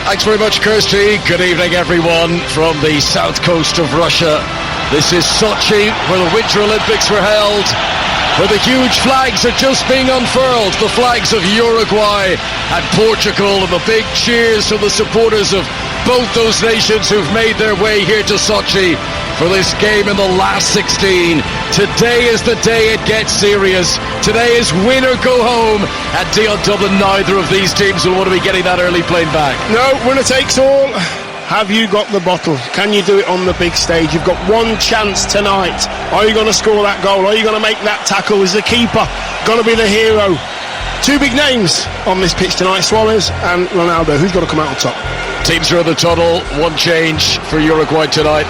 Thanks very much, Kirsty. Good evening, everyone, from the south coast of Russia. This is Sochi, where the Winter Olympics were held, where the huge flags are just being unfurled, the flags of Uruguay and Portugal, and the big cheers from the supporters of both those nations who've made their way here to Sochi for this game in the last 16. Today is the day it gets serious. Today is win or go home. At Dion Dublin, neither of these teams will want to be getting that early plane back. No, winner takes all. Have you got the bottle? Can you do it on the big stage? You've got one chance tonight. Are you going to score that goal? Are you going to make that tackle? Is the keeper going to be the hero? Two big names on this pitch tonight, Suarez and Ronaldo. Who's got to come out on top? Teams are in the tunnel. One change for Uruguay tonight.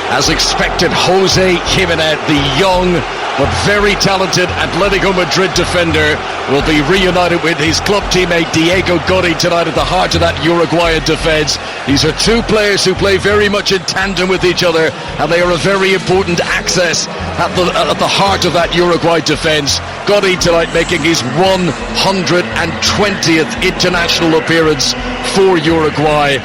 As expected, Jose Jimenez, the young but very talented Atletico Madrid defender, will be reunited with his club teammate Diego Gotti tonight at the heart of that Uruguayan defence. These are two players who play very much in tandem with each other, and they are a very important access at the heart of that Uruguay defence. Gotti tonight making his 120th international appearance for Uruguay.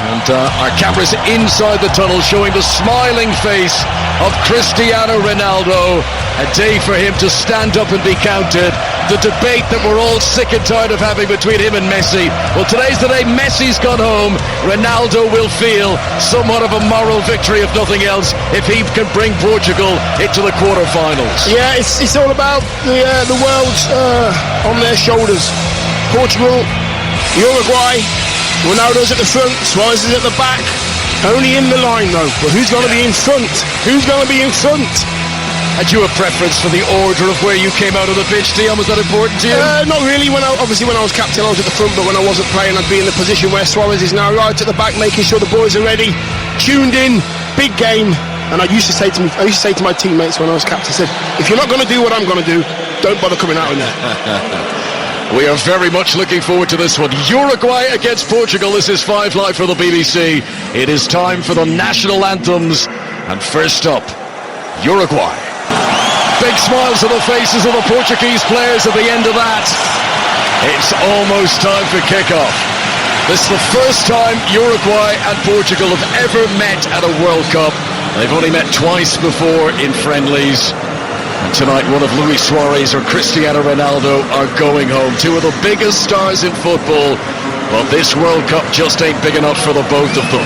And our cameras inside the tunnel showing the smiling face of Cristiano Ronaldo. A day for him to stand up and be counted. The debate that we're all sick and tired of having between him and Messi. Well, today's the day Messi's gone home. Ronaldo will feel somewhat of a moral victory, if nothing else, if he can bring Portugal into the quarterfinals. Yeah, it's all about the world on their shoulders. Portugal, Uruguay, Ronaldo's at the front, Suarez is at the back. Only in the line though. But who's going to be in front? Who's going to be in front? Had you a preference for the order of where you came out of the pitch, Dion? Was that important to you? Not really. Obviously when I was captain I was at the front, but when I wasn't playing I'd be in the position where Suarez is now, right at the back, making sure the boys are ready, tuned in, big game. And I used to say to my teammates when I was captain, I said, if you're not going to do what I'm going to do, don't bother coming out in there. We are very much looking forward to this one. Uruguay against Portugal. This is 5 Live for the BBC. It is time for the national anthems. And first up, Uruguay. Big smiles on the faces of the Portuguese players at the end of that. It's almost time for kickoff. This is the first time Uruguay and Portugal have ever met at a World Cup. They've only met twice before in friendlies. And tonight, one of Luis Suarez or Cristiano Ronaldo are going home. Two of the biggest stars in football. But this World Cup just ain't big enough for the both of them.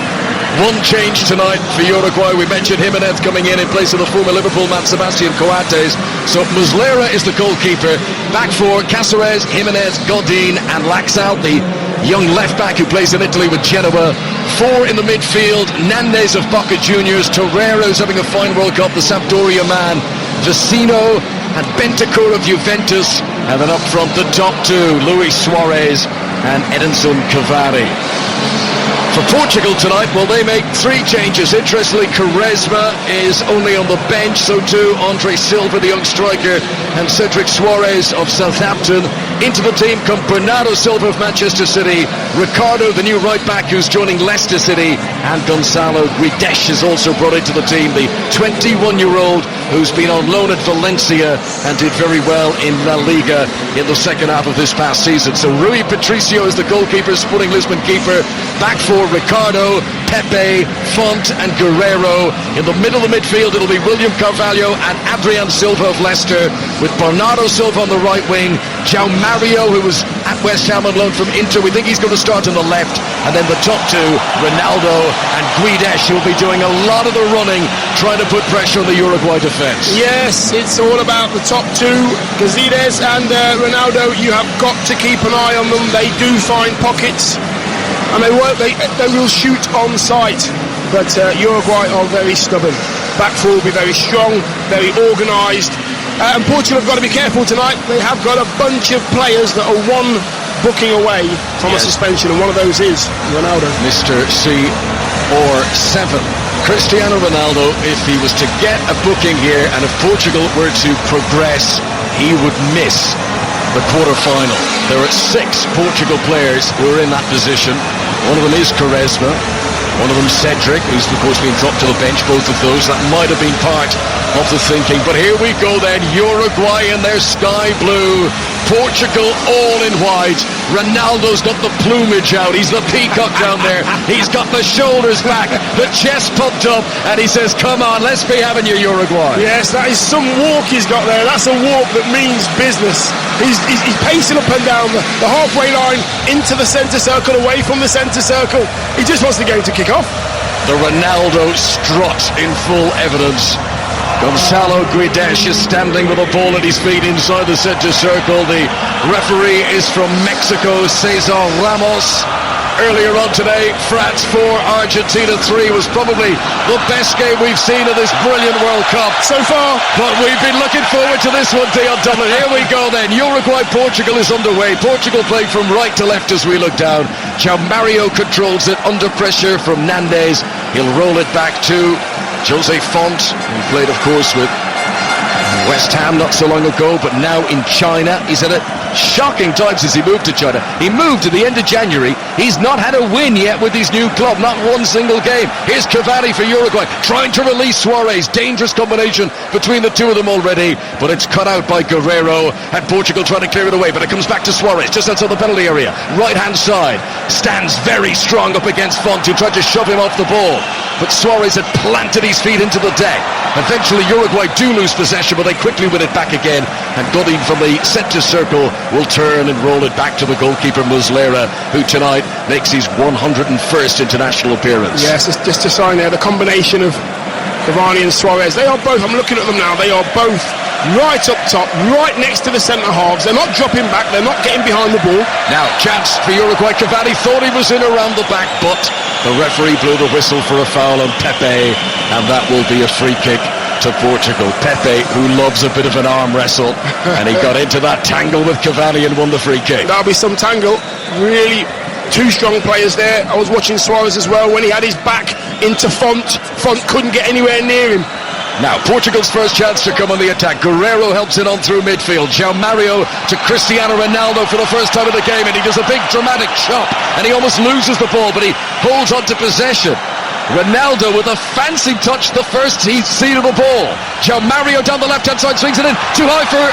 One change tonight for Uruguay. We mentioned Jimenez coming in place of the former Liverpool man Sebastian Coates. So Muslera is the goalkeeper. Back four, Cáceres, Jimenez, Godin and Laxalt, the young left-back who plays in Italy with Genoa. Four in the midfield, Nandes of Boca Juniors, Torreira's having a fine World Cup, the Sampdoria man, Vecino and Bentancur of Juventus. And then up front, the top two, Luis Suarez and Edinson Cavani. For Portugal tonight, well, they make three changes. Interestingly, Quaresma is only on the bench, so too Andre Silva, the young striker, and Cedric Suarez of Southampton. Into the team come Bernardo Silva of Manchester City, Ricardo, the new right-back who's joining Leicester City, and Gonzalo Guedes is also brought into the team, the 21-year-old who's been on loan at Valencia and did very well in La Liga in the second half of this past season. So Rui Patricio is the goalkeeper, Sporting Lisbon keeper. Back four, Ricardo, Pepe, Font and Guerrero. In the middle of the midfield, it'll be William Carvalho and Adrian Silva of Leicester, with Bernardo Silva on the right wing, João Mario, who was at West Ham on loan from Inter. We think he's going to start on the left. And then the top two, Ronaldo and Guedes, who will be doing a lot of the running, trying to put pressure on the Uruguay defence. Yes, it's all about the top two, Guedes and Ronaldo. You have got to keep an eye on them. They do find pockets. And they will shoot on sight, but Uruguay are very stubborn. Back four will be very strong, very organised, and Portugal have got to be careful tonight. They have got a bunch of players that are one booking away from a suspension, and one of those is Ronaldo. Mr. C or 7. Cristiano Ronaldo, if he was to get a booking here, and if Portugal were to progress, he would miss the quarter-final. There are 6 Portugal players who are in that position. One of them is Quaresma. One of them Cedric, who's of course been dropped to the bench. Both of those, that might have been part of the thinking. But here we go then, Uruguay in their sky blue. Portugal all in white. Ronaldo's got the plumage out. He's the peacock down there. He's got the shoulders back, the chest pumped up, and he says, come on, let's be having you, Uruguay. Yes, that is some walk he's got there. That's a walk that means business. He's pacing up and down the halfway line into the centre circle, away from the centre circle. He just wants the game to kick off. The Ronaldo strut in full evidence. Gonzalo Guedes is standing with a ball at his feet inside the centre circle. The referee is from Mexico, Cesar Ramos. Earlier on today, France 4, Argentina 3 was probably the best game we've seen of this brilliant World Cup so far. But we've been looking forward to this one, Dion Dublin. Here we go then. Uruguay-Portugal is underway. Portugal playing from right to left as we look down. João Mario controls it under pressure from Nandes. He'll roll it back to Jose Font, who played, of course, with West Ham not so long ago, but now in China. He's had a shocking time since he moved to China. He moved at the end of January. He's not had a win yet with his new club, not one single game. Here's Cavani for Uruguay, trying to release Suarez. Dangerous combination between the two of them already, but it's cut out by Guerreiro, and Portugal trying to clear it away, but it comes back to Suarez, just outside the penalty area. Right-hand side, stands very strong up against Font, who tried to shove him off the ball, but Suarez had planted his feet into the deck. Eventually Uruguay do lose possession, but they quickly win it back again, and Godin from the centre circle will turn and roll it back to the goalkeeper Muslera, who tonight makes his 101st international appearance. Yes, it's just a sign there, the combination of Cavani and Suarez. They are both, I'm looking at them now, they are both right up top, right next to the centre halves. They're not dropping back, they're not getting behind the ball. Now, chance for Uruguay. Cavani thought he was in around the back, but the referee blew the whistle for a foul on Pepe, and that will be a free kick to Portugal. Pepe, who loves a bit of an arm wrestle, and he got into that tangle with Cavani and won the free kick. That'll be some tangle. Really, two strong players there. I was watching Suarez as well when he had his back into Font. Font couldn't get anywhere near him. Now, Portugal's first chance to come on the attack. Guerreiro helps it on through midfield. João Mario to Cristiano Ronaldo for the first time of the game, and he does a big dramatic chop, and he almost loses the ball, but he holds on to possession. Ronaldo with a fancy touch, the first he's seen of the ball. João Mario down the left-hand side, swings it in, too high for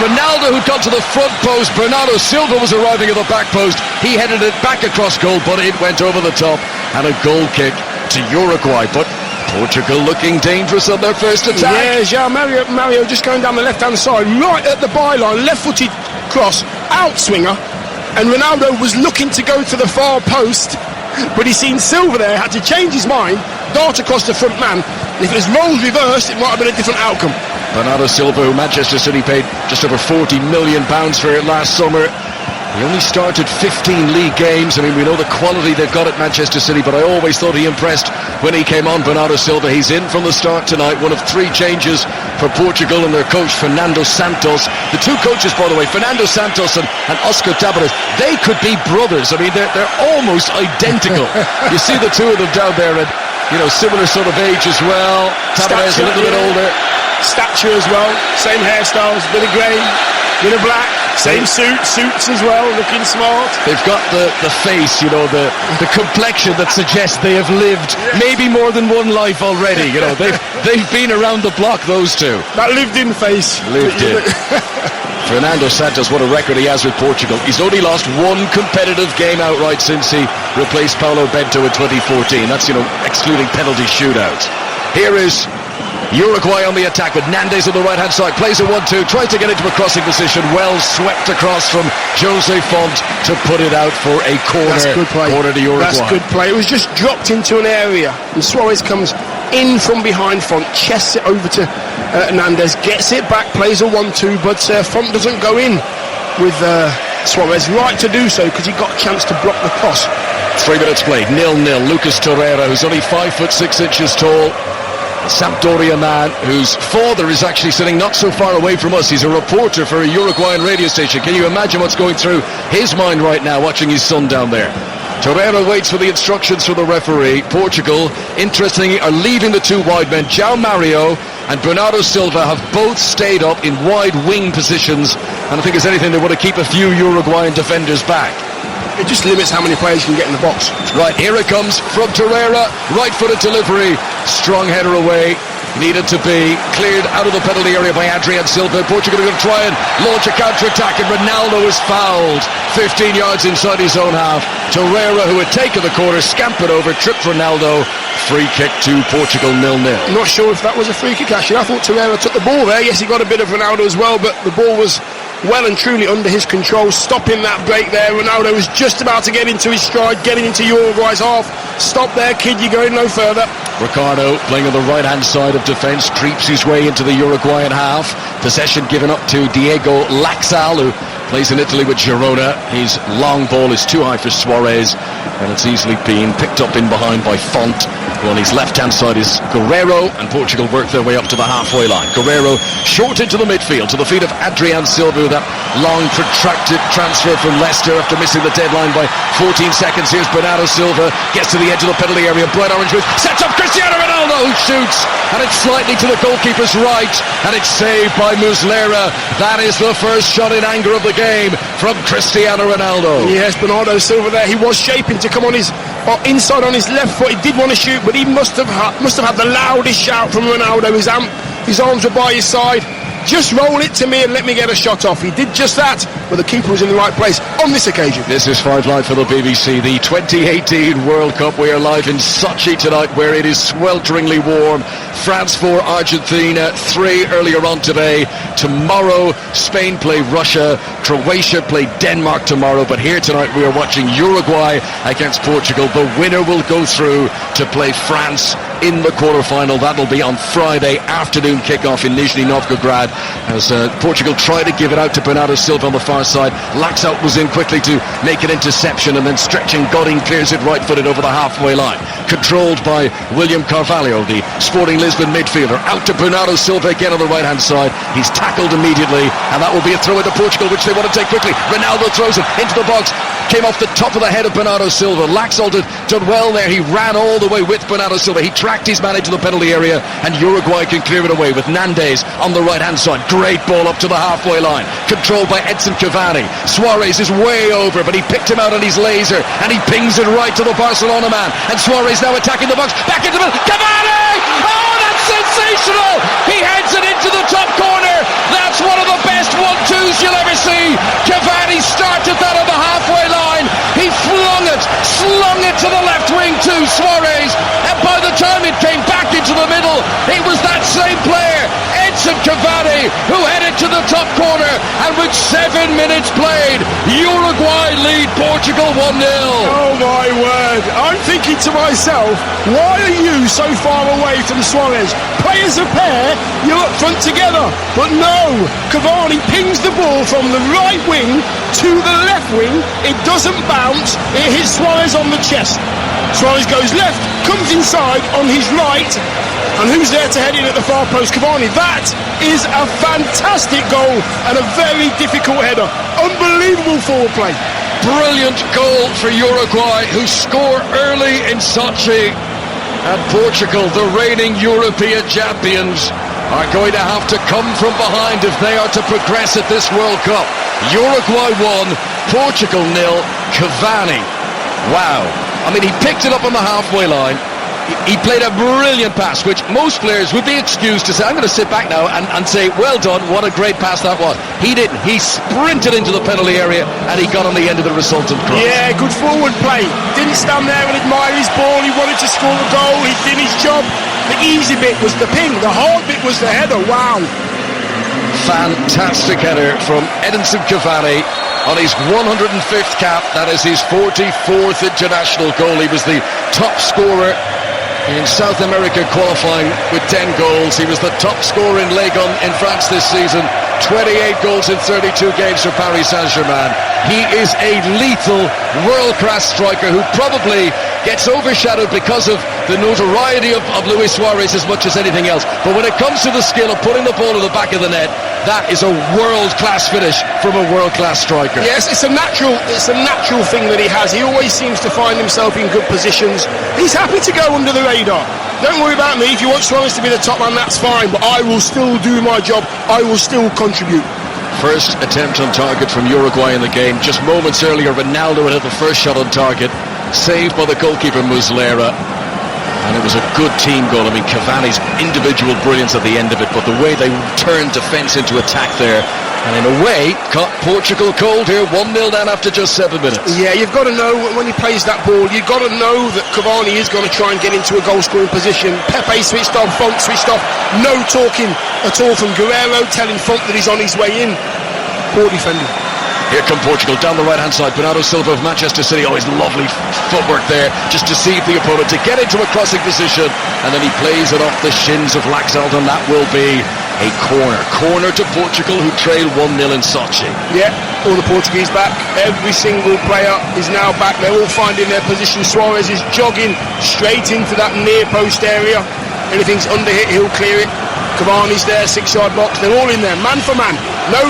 Ronaldo, who'd gone to the front post. Bernardo Silva was arriving at the back post. He headed it back across goal, but it went over the top, and a goal kick to Uruguay. But Portugal looking dangerous on their first attack. Yeah, João Mario just going down the left-hand side, right at the byline, left-footed cross, out-swinger, and Ronaldo was looking to go to the far post, but he seen Silva there, had to change his mind, dart across the front man, and if it was roles reversed, it might have been a different outcome. Bernardo Silva, who Manchester City paid just over £40 million for it last summer. He only started 15 league games. I mean, we know the quality they've got at Manchester City, but I always thought he impressed when he came on. Bernardo Silva, he's in from the start tonight. One of three changes for Portugal and their coach, Fernando Santos. The two coaches, by the way, Fernando Santos and Oscar Tabarez, they could be brothers. I mean, they're almost identical. You see the two of them down there, and, you know, similar sort of age as well. Tabarez a little bit older. Stature as well, same hairstyles, bit of grey, bit of black, same suits as well, looking smart. They've got the face, you know, the complexion that suggests they have lived maybe more than one life already. You know, they've been around the block, those two. That lived-in face. Lived in. Fernando Santos, what a record he has with Portugal. He's only lost one competitive game outright since he replaced Paulo Bento in 2014. That's, you know, excluding penalty shootouts. Here is Uruguay on the attack with Nandes on the right-hand side, plays a 1-2, tries to get into a crossing position, well swept across from Jose Font to put it out for a corner. That's good play. Corner to Uruguay. That's good play. It was just dropped into an area, and Suarez comes in from behind Font, chests it over to Nandes, gets it back, plays a 1-2, but Font doesn't go in with Suarez. Right to do so, because he got a chance to block the cross. 3 minutes played, 0-0. Lucas Torreira, who's only 5'6" tall, Sampdoria man, whose father is actually sitting not so far away from us. He's a reporter for a Uruguayan radio station. Can you imagine what's going through his mind right now, watching his son down there? Torreira waits for the instructions from the referee. Portugal, interestingly, are leaving the two wide men. João Mario and Bernardo Silva have both stayed up in wide wing positions, and I think, as anything, they want to keep a few Uruguayan defenders back. It just limits how many players can get in the box. Right, here it comes from Torreira, right-footed delivery, strong header away needed to be cleared out of the penalty area by Adrian Silva. Portugal are going to try and launch a counter-attack, and Ronaldo is fouled 15 yards inside his own half. Torreira, who had taken the corner, scampered over, tripped Ronaldo. Free kick to Portugal, 0-0. I'm not sure if that was a free kick, actually. I thought Torreira took the ball there. Yes, he got a bit of Ronaldo as well, but the ball was well and truly under his control, stopping that break there. Ronaldo was just about to get into his stride, getting into Uruguay's half. Stop there, kid, you're going no further. Ricardo, playing on the right-hand side of defence, creeps his way into the Uruguayan half. Possession given up to Diego Laxal, who plays in Italy with Girona. His long ball is too high for Suarez, and it's easily been picked up in behind by Font. On his left-hand side is Guerreiro, and Portugal work their way up to the halfway line. Guerreiro short into the midfield, to the feet of Adrian Silva. That long, protracted transfer from Leicester after missing the deadline by 14 seconds. Here's Bernardo Silva, gets to the edge of the penalty area. Bright orange booth, sets up Cristiano Ronaldo, who shoots, and it's slightly to the goalkeeper's right, and it's saved by Muslera. That is the first shot in anger of the game from Cristiano Ronaldo. Yes, Bernardo Silva there. He was shaping to come on his inside on his left foot. He did want to shoot, but he must have had the loudest shout from Ronaldo. His arms were by his side. Just roll it to me and let me get a shot off. He did just that, but the keeper was in the right place on this occasion. This is 5 Live for the BBC, the 2018 World Cup. We are live in Sochi tonight, where it is swelteringly warm. France 4, Argentina 3 earlier on today. Tomorrow, Spain play Russia. Croatia play Denmark tomorrow. But here tonight, we are watching Uruguay against Portugal. The winner will go through to play France in the quarter-final. That'll be on Friday afternoon kickoff in Nizhny Novgorod, as Portugal try to give it out to Bernardo Silva on the far side. Laxalt was in quickly to make an interception, and then stretching Godin clears it right-footed over the halfway line. Controlled by William Carvalho, the Sporting Lisbon midfielder. Out to Bernardo Silva again on the right-hand side. He's tackled immediately, and that will be a throw into Portugal, which they want to take quickly. Ronaldo throws it into the box. Came off the top of the head of Bernardo Silva. Laxalt had done well there. He ran all the way with Bernardo Silva. He tracked his man into the penalty area, and Uruguay can clear it away with Nandes on the right-hand side. Great ball up to the halfway line, controlled by Edson Cavani. Suarez is way over, but he picked him out on his laser, and he pings it right to the Barcelona man. And Suarez now attacking the box. Back into the middle. Cavani! Oh, that's sensational! He heads it into the top corner. That's one of the best 1-2s you'll ever see. Cavani started that on the halfway line. He slung it to the left wing to Suarez, and by the time it came back into the middle, it was that same player, Edson Cavani, who headed to the top corner, and with 7 minutes played, Uruguay lead Portugal 1-0. Oh my word, I'm thinking to myself, why are you so far away from Suarez? Play as a pair, you're up front together. But no, Cavani pings the ball from the right wing to the left wing. It doesn't bounce, it hits Suarez on the chest. Suarez goes left, comes inside on his right, and who's there to head in at the far post? Cavani. That is a fantastic goal and a very difficult header. Unbelievable forward play. Brilliant goal for Uruguay, who score early in Sochi. And Portugal, the reigning European champions, are going to have to come from behind if they are to progress at this World Cup. Uruguay 1, Portugal 0, Cavani. Wow. I mean, he picked it up on the halfway line. He played a brilliant pass, which most players would be excused to say, I'm going to sit back now and say, well done, what a great pass that was. He didn't. He sprinted into the penalty area, and he got on the end of the resultant cross. Yeah, good forward play. Didn't stand there and admire his ball. He wanted to score a goal. He did his job. The easy bit was the ping. The hard bit was the header. Wow. Fantastic header from Edinson Cavani on his 105th cap. That is his 44th international goal. He was the top scorer in South America qualifying with 10 goals. He was the top scorer in Ligue 1 in France this season. 28 goals in 32 games for Paris Saint-Germain. He is a lethal, world-class striker who probably gets overshadowed because of the notoriety of Luis Suarez as much as anything else. But when it comes to the skill of putting the ball to the back of the net, that is a world-class finish from a world-class striker. Yes, it's a natural thing that he has. He always seems to find himself in good positions. He's happy to go under the radar. Don't worry about me. If you want Suarez to be the top man, that's fine, but I will still do my job. I will still contribute. First attempt on target from Uruguay in the game. Just moments earlier, Ronaldo had the first shot on target, saved by the goalkeeper Muslera. And it was a good team goal. I mean, Cavani's individual brilliance at the end of it, but the way they turned defence into attack there, and in a way, caught Portugal cold here, 1-0 down after just 7 minutes. Yeah, you've got to know when he plays that ball, you've got to know that Cavani is going to try and get into a goal-scoring position. Pepe switched on, Font switched off. No talking at all from Guerrero, telling Font that he's on his way in. Poor defending. Here come Portugal down the right-hand side. Bernardo Silva of Manchester City. Oh, his lovely footwork there, just to deceive the opponent, to get into a crossing position, and then he plays it off the shins of Laxalt, and that will be a corner. Corner to Portugal, who trail 1-0 in Sochi. Yeah, all the Portuguese back. Every single player is now back. They're all finding their position. Suarez is jogging straight into that near post area. Anything's under hit, he'll clear it. Cavani's there, 6-yard box. They're all in there, man for man. No,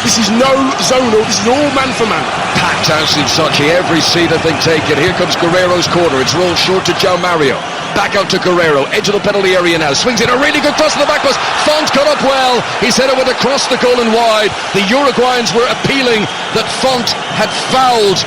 this is no zonal. This is all man for man. Packed house in Sochi, every seat I think taken. Here comes Guerrero's corner. It's rolled short to João Mario. Back out to Guerrero, edge of the penalty area now. Swings in a really good cross to the back post. Font got up well. He's headed with across the goal and wide. The Uruguayans were appealing that Font had fouled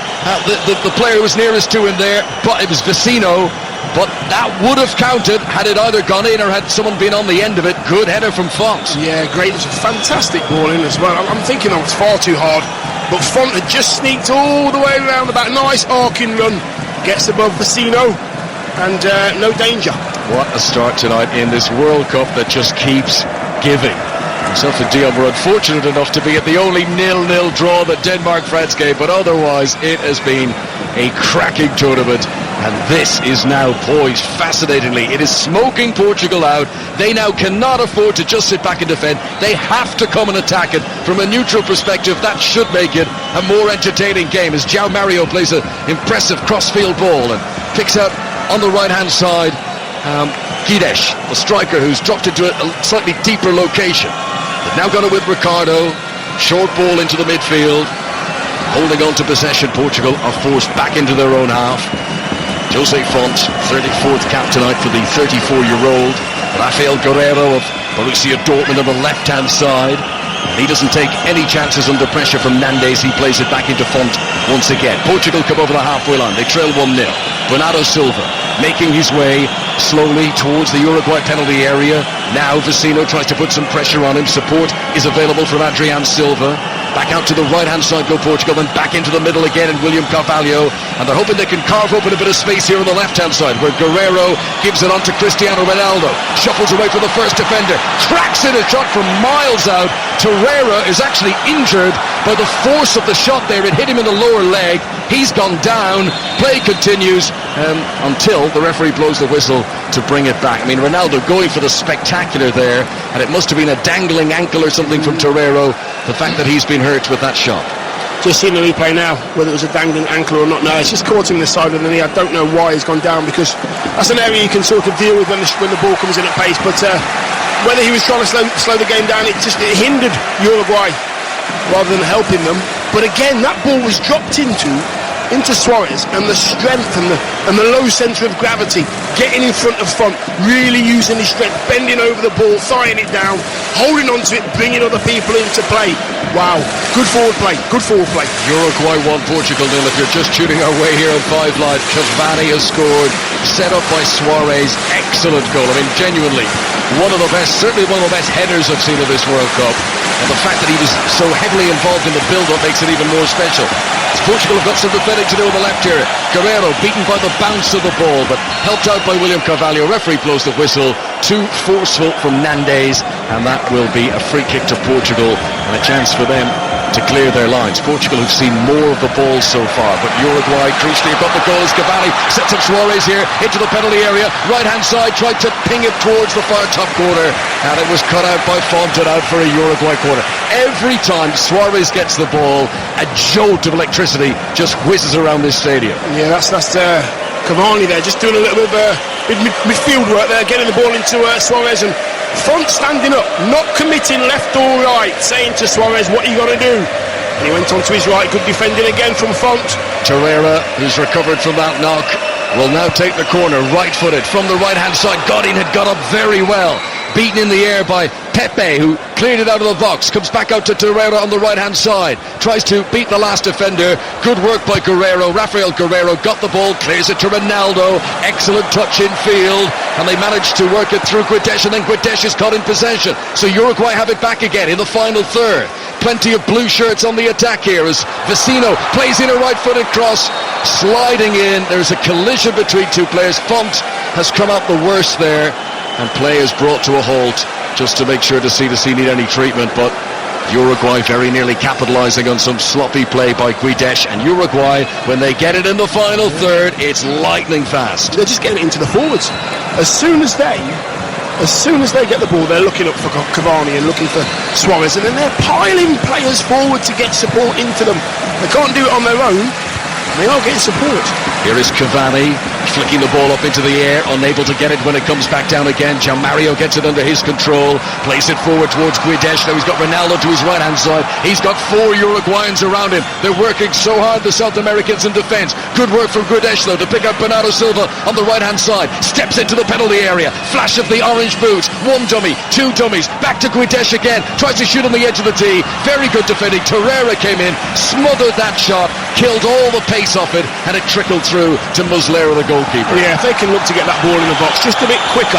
the player who was nearest to him there, but it was Vecino. But that would have counted had it either gone in or had someone been on the end of it. Good header from Font. Yeah, great. It's a fantastic ball in as well. I'm thinking that was far too hard, but Font had just sneaked all the way around the back. Nice arcing run. Gets above Vecino, and no danger. What a start tonight in this World Cup that just keeps giving. Himself and Dion were unfortunate enough to be at the only 0-0 draw that Denmark-France gave, but otherwise it has been a cracking tournament, and this is now poised fascinatingly. It is smoking Portugal out. They now cannot afford to just sit back and defend. They have to come and attack it. From a neutral perspective, that should make it a more entertaining game, as João Mario plays an impressive cross-field ball and kicks out on the right-hand side. Guedes, the striker, who's dropped into a slightly deeper location. They've now got it with Ricardo. Short ball into the midfield. Holding on to possession, Portugal are forced back into their own half. Jose Font, 34th cap tonight for the 34-year-old. Rafael Guerrero of Borussia Dortmund on the left-hand side. He doesn't take any chances under pressure from Nandes. He plays it back into Font once again. Portugal come over the halfway line. They trail 1-0. Bernardo Silva making his way slowly towards the Uruguay penalty area. Now Vecino tries to put some pressure on him. Support is available from Adrian Silva. Back out to the right-hand side go Portugal, then back into the middle again, and William Carvalho. And they're hoping they can carve open a bit of space here on the left-hand side, where Guerrero gives it on to Cristiano Ronaldo. Shuffles away from the first defender. Cracks in a shot from miles out. Torreira is actually injured by the force of the shot there. It hit him in the lower leg. He's gone down. Play continues until the referee blows the whistle to bring it back. I mean, Ronaldo going for the spectacular there, and it must have been a dangling ankle or something from Torreira, the fact that he's been hurt with that shot. Just seeing the replay now, whether it was a dangling ankle or not. No, it's just caught him in the side of the knee. I don't know why he's gone down, because that's an area you can sort of deal with when the ball comes in at pace. But whether he was trying to slow the game down, it hindered Uruguay rather than helping them. But again, that ball was dropped into Suarez, and the strength and the low centre of gravity, getting in front of Font, really using his strength, bending over the ball, throwing it down, holding on to it, bringing other people into play. Wow, good forward play. Uruguay 1, Portugal 0. If you're just tuning our way here on 5 Live, Cavani has scored, set up by Suarez. Excellent goal. I mean, genuinely one of the best, certainly one of the best headers I've seen of this World Cup, and the fact that he was so heavily involved in the build-up makes it even more special. Portugal have got some defending to do on the left here. Guerrero beaten by the bounce of the ball, but helped out by William Carvalho. Referee blows the whistle. Too forceful from Nandes, and that will be a free kick to Portugal and a chance for them to clear their lines. Portugal have seen more of the ball so far, but Uruguay crucially have got the goals. Cavani sets up Suarez here into the penalty area. Right-hand side, tried to ping it towards the far top corner, and it was cut out by Font and out for a Uruguay corner. Every time Suarez gets the ball, a jolt of electricity just whizzes around this stadium. Yeah, that's Cavani there, just doing a little bit of midfield work there, getting the ball into Suarez, and Font standing up, not committing left or right, saying to Suarez, what are you going to do? And he went on to his right. Good defending again from Font. Torreira, who's recovered from that knock, will now take the corner, right-footed from the right-hand side. Godin had got up very well, beaten in the air by Pepe, who cleared it out of the box, comes back out to Torreira on the right-hand side, tries to beat the last defender. Good work by Guerrero. Rafael Guerrero got the ball, clears it to Ronaldo. Excellent touch in field, and they managed to work it through Guedes, and then Guedes is caught in possession. So Uruguay have it back again in the final third. Plenty of blue shirts on the attack here as Vecino plays in a right-footed cross, sliding in. There's a collision between two players. Font has come out the worst there, and play is brought to a halt just to make sure to see does he need any treatment. But Uruguay very nearly capitalising on some sloppy play by Guedes, and Uruguay, when they get it in the final third, it's lightning fast. They're just getting it into the forwards. As soon as they get the ball, they're looking up for Cavani and looking for Suarez, and then they're piling players forward to get support into them. They can't do it on their own. They are getting support. Here is Cavani flicking the ball up into the air, unable to get it when it comes back down again. João Mario gets it under his control, plays it forward towards Guedes. Now he's got Ronaldo to his right hand side. He's got 4 Uruguayans around him. They're working so hard, the South Americans in defence. Good work from Guedes though to pick up Bernardo Silva on the right hand side. Steps into the penalty area, flash of the orange boots. 1 dummy, 2 dummies, back to Guedes again, tries to shoot on the edge of the tee. Very good defending. Torreira came in, smothered that shot, killed all the pace off it, and it trickled through to Muslera, the goalkeeper. Yeah, if they can look to get that ball in the box just a bit quicker,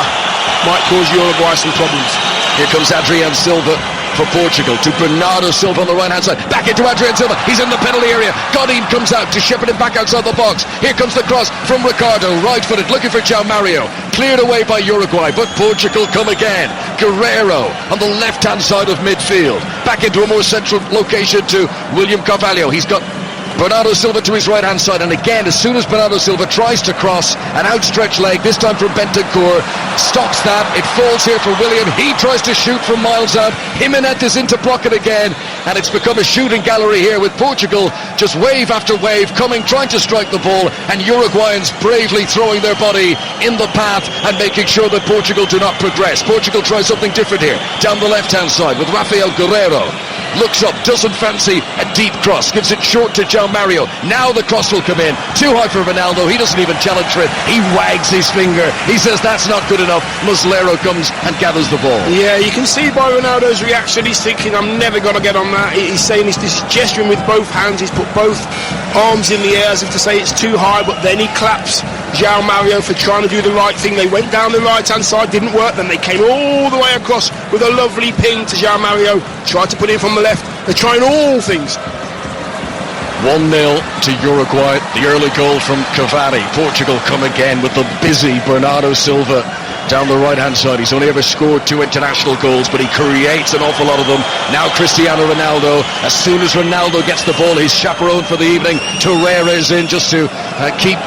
might cause Uruguay some problems. Here comes Adrian Silva for Portugal to Bernardo Silva on the right hand side, back into Adrian Silva. He's in the penalty area. Godin comes out to shepherd him back outside the box. Here comes the cross from Ricardo, right footed, looking for João Mario, cleared away by Uruguay, but Portugal come again. Guerrero on the left hand side of midfield, back into a more central location to William Carvalho. He's got Bernardo Silva to his right hand side, and again, as soon as Bernardo Silva tries to cross, an outstretched leg, this time from Bentancur, stops that. It falls here for William. He tries to shoot from miles out. Jimenez is into pocket again, and it's become a shooting gallery here with Portugal just wave after wave coming, trying to strike the ball, and Uruguayans bravely throwing their body in the path and making sure that Portugal do not progress. Portugal tries something different here down the left hand side with Rafael Guerrero. Looks up, doesn't fancy a deep cross, gives it short to João Mario. Now the cross will come in, too high for Ronaldo. He doesn't even challenge for it. He wags his finger. He says that's not good enough. Muslera comes and gathers the ball. Yeah, you can see by Ronaldo's reaction, he's thinking, I'm never going to get on that. He's saying he's gesturing with both hands. He's put both arms in the air as if to say it's too high, but then he claps João Mario for trying to do the right thing. They went down the right hand side, didn't work, then they came all the way across with a lovely ping to João Mario, tried to put it from the left. They're trying all things. 1-0 to Uruguay, the early goal from Cavani. Portugal come again with the busy Bernardo Silva down the right hand side. He's only ever scored 2 international goals, but he creates an awful lot of them. Now Cristiano Ronaldo. As soon as Ronaldo gets the ball, his chaperone for the evening, Torreira, is in just to keep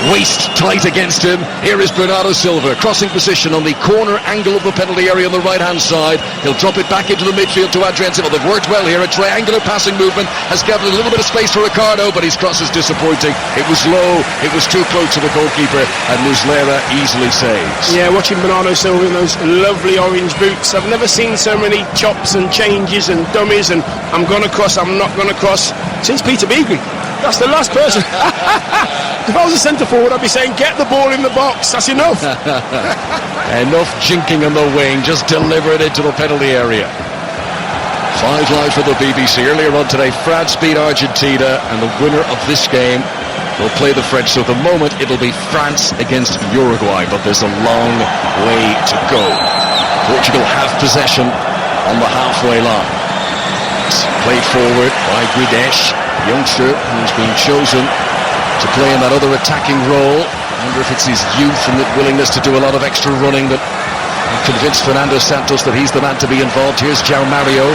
waist tight against him. Here is Bernardo Silva, crossing position on the corner angle of the penalty area on the right hand side. He'll drop it back into the midfield to Adrian Silva. They've worked well here. A triangular passing movement has given a little bit of space for Ricardo, but his cross is disappointing. It was low, it was too close to the goalkeeper, and Muslera easily saves. Yeah, watching Bernardo Silva in those lovely orange boots. I've never seen so many chops and changes and dummies and I'm gonna cross, I'm not gonna cross since Peter Beagley. That's the last person. If I was a centre forward, I'd be saying, get the ball in the box. That's enough. Enough jinking on the wing. Just deliver it into the penalty area. 5 live for the BBC. Earlier on today, France beat Argentina, and the winner of this game will play the French. So at the moment, it'll be France against Uruguay, but there's a long way to go. Portugal have possession on the halfway line. It's played forward by Guedes, youngster who's been chosen to play in that other attacking role. I wonder if it's his youth and the willingness to do a lot of extra running that convinced Fernando Santos that he's the man to be involved. Here's João Mario,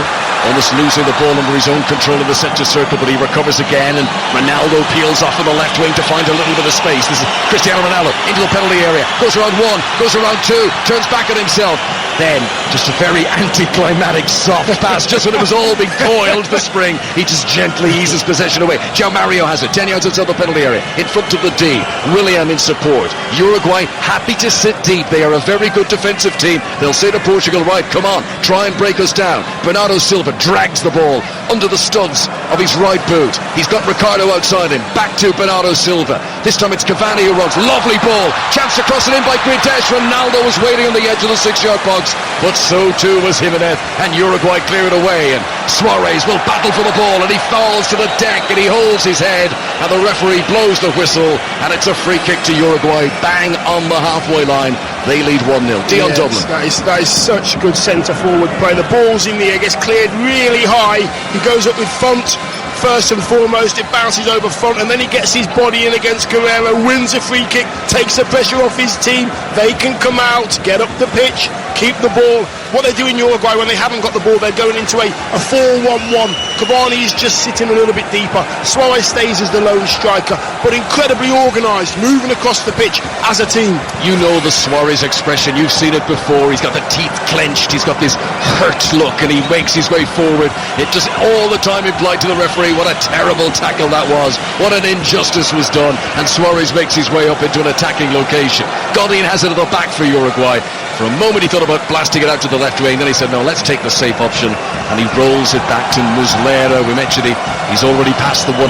almost losing the ball under his own control in the centre circle, but he recovers again, and Ronaldo peels off on the left wing to find a little bit of space. This is Cristiano Ronaldo into the penalty area, goes around 1, goes around 2, turns back on himself. Then, just a very anticlimactic soft pass, just when it was all being coiled for spring, he just gently eases possession away. João Mario has it, 10 yards outside the penalty area, in front of the D. William in support. Uruguay happy to sit deep. They are a very good defensive team. They'll say to Portugal, right, come on, try and break us down. Bernardo Silva drags the ball under the studs of his right boot. He's got Ricardo outside him. Back to Bernardo Silva. This time it's Cavani who runs. Lovely ball. Chance to cross it in by Guedes. Ronaldo was waiting on the edge of the 6-yard box, but so too was Jimenez, and Uruguay clear it away. And Suarez will battle for the ball, and he falls to the deck, and he holds his head, and the referee blows the whistle, and it's a free kick to Uruguay. Bang on the halfway line. They lead 1-0. Dion Dublin. That is such good centre-forward play. The ball's in the air, gets cleared really high. He goes up with Font. First and foremost, it bounces over Font, and then he gets his body in against Guerrero, wins a free kick, takes the pressure off his team. They can come out, get up the pitch, keep the ball. What they do in Uruguay when they haven't got the ball, they're going into a 4-1-1. Cavani is just sitting a little bit deeper. Suarez stays as the lone striker, but incredibly organised, moving across the pitch as a team. You know the Suarez expression, you've seen it before. He's got the teeth clenched, he's got this hurt look, and he makes his way forward. It just all the time implied to the referee what a terrible tackle that was, what an injustice was done, and Suarez makes his way up into an attacking location. Godin has it at the back for Uruguay. For a moment he thought about blasting it out to the left wing, then he said no, let's take the safe option, and he rolls it back to Muslera. We mentioned he's already passed the 100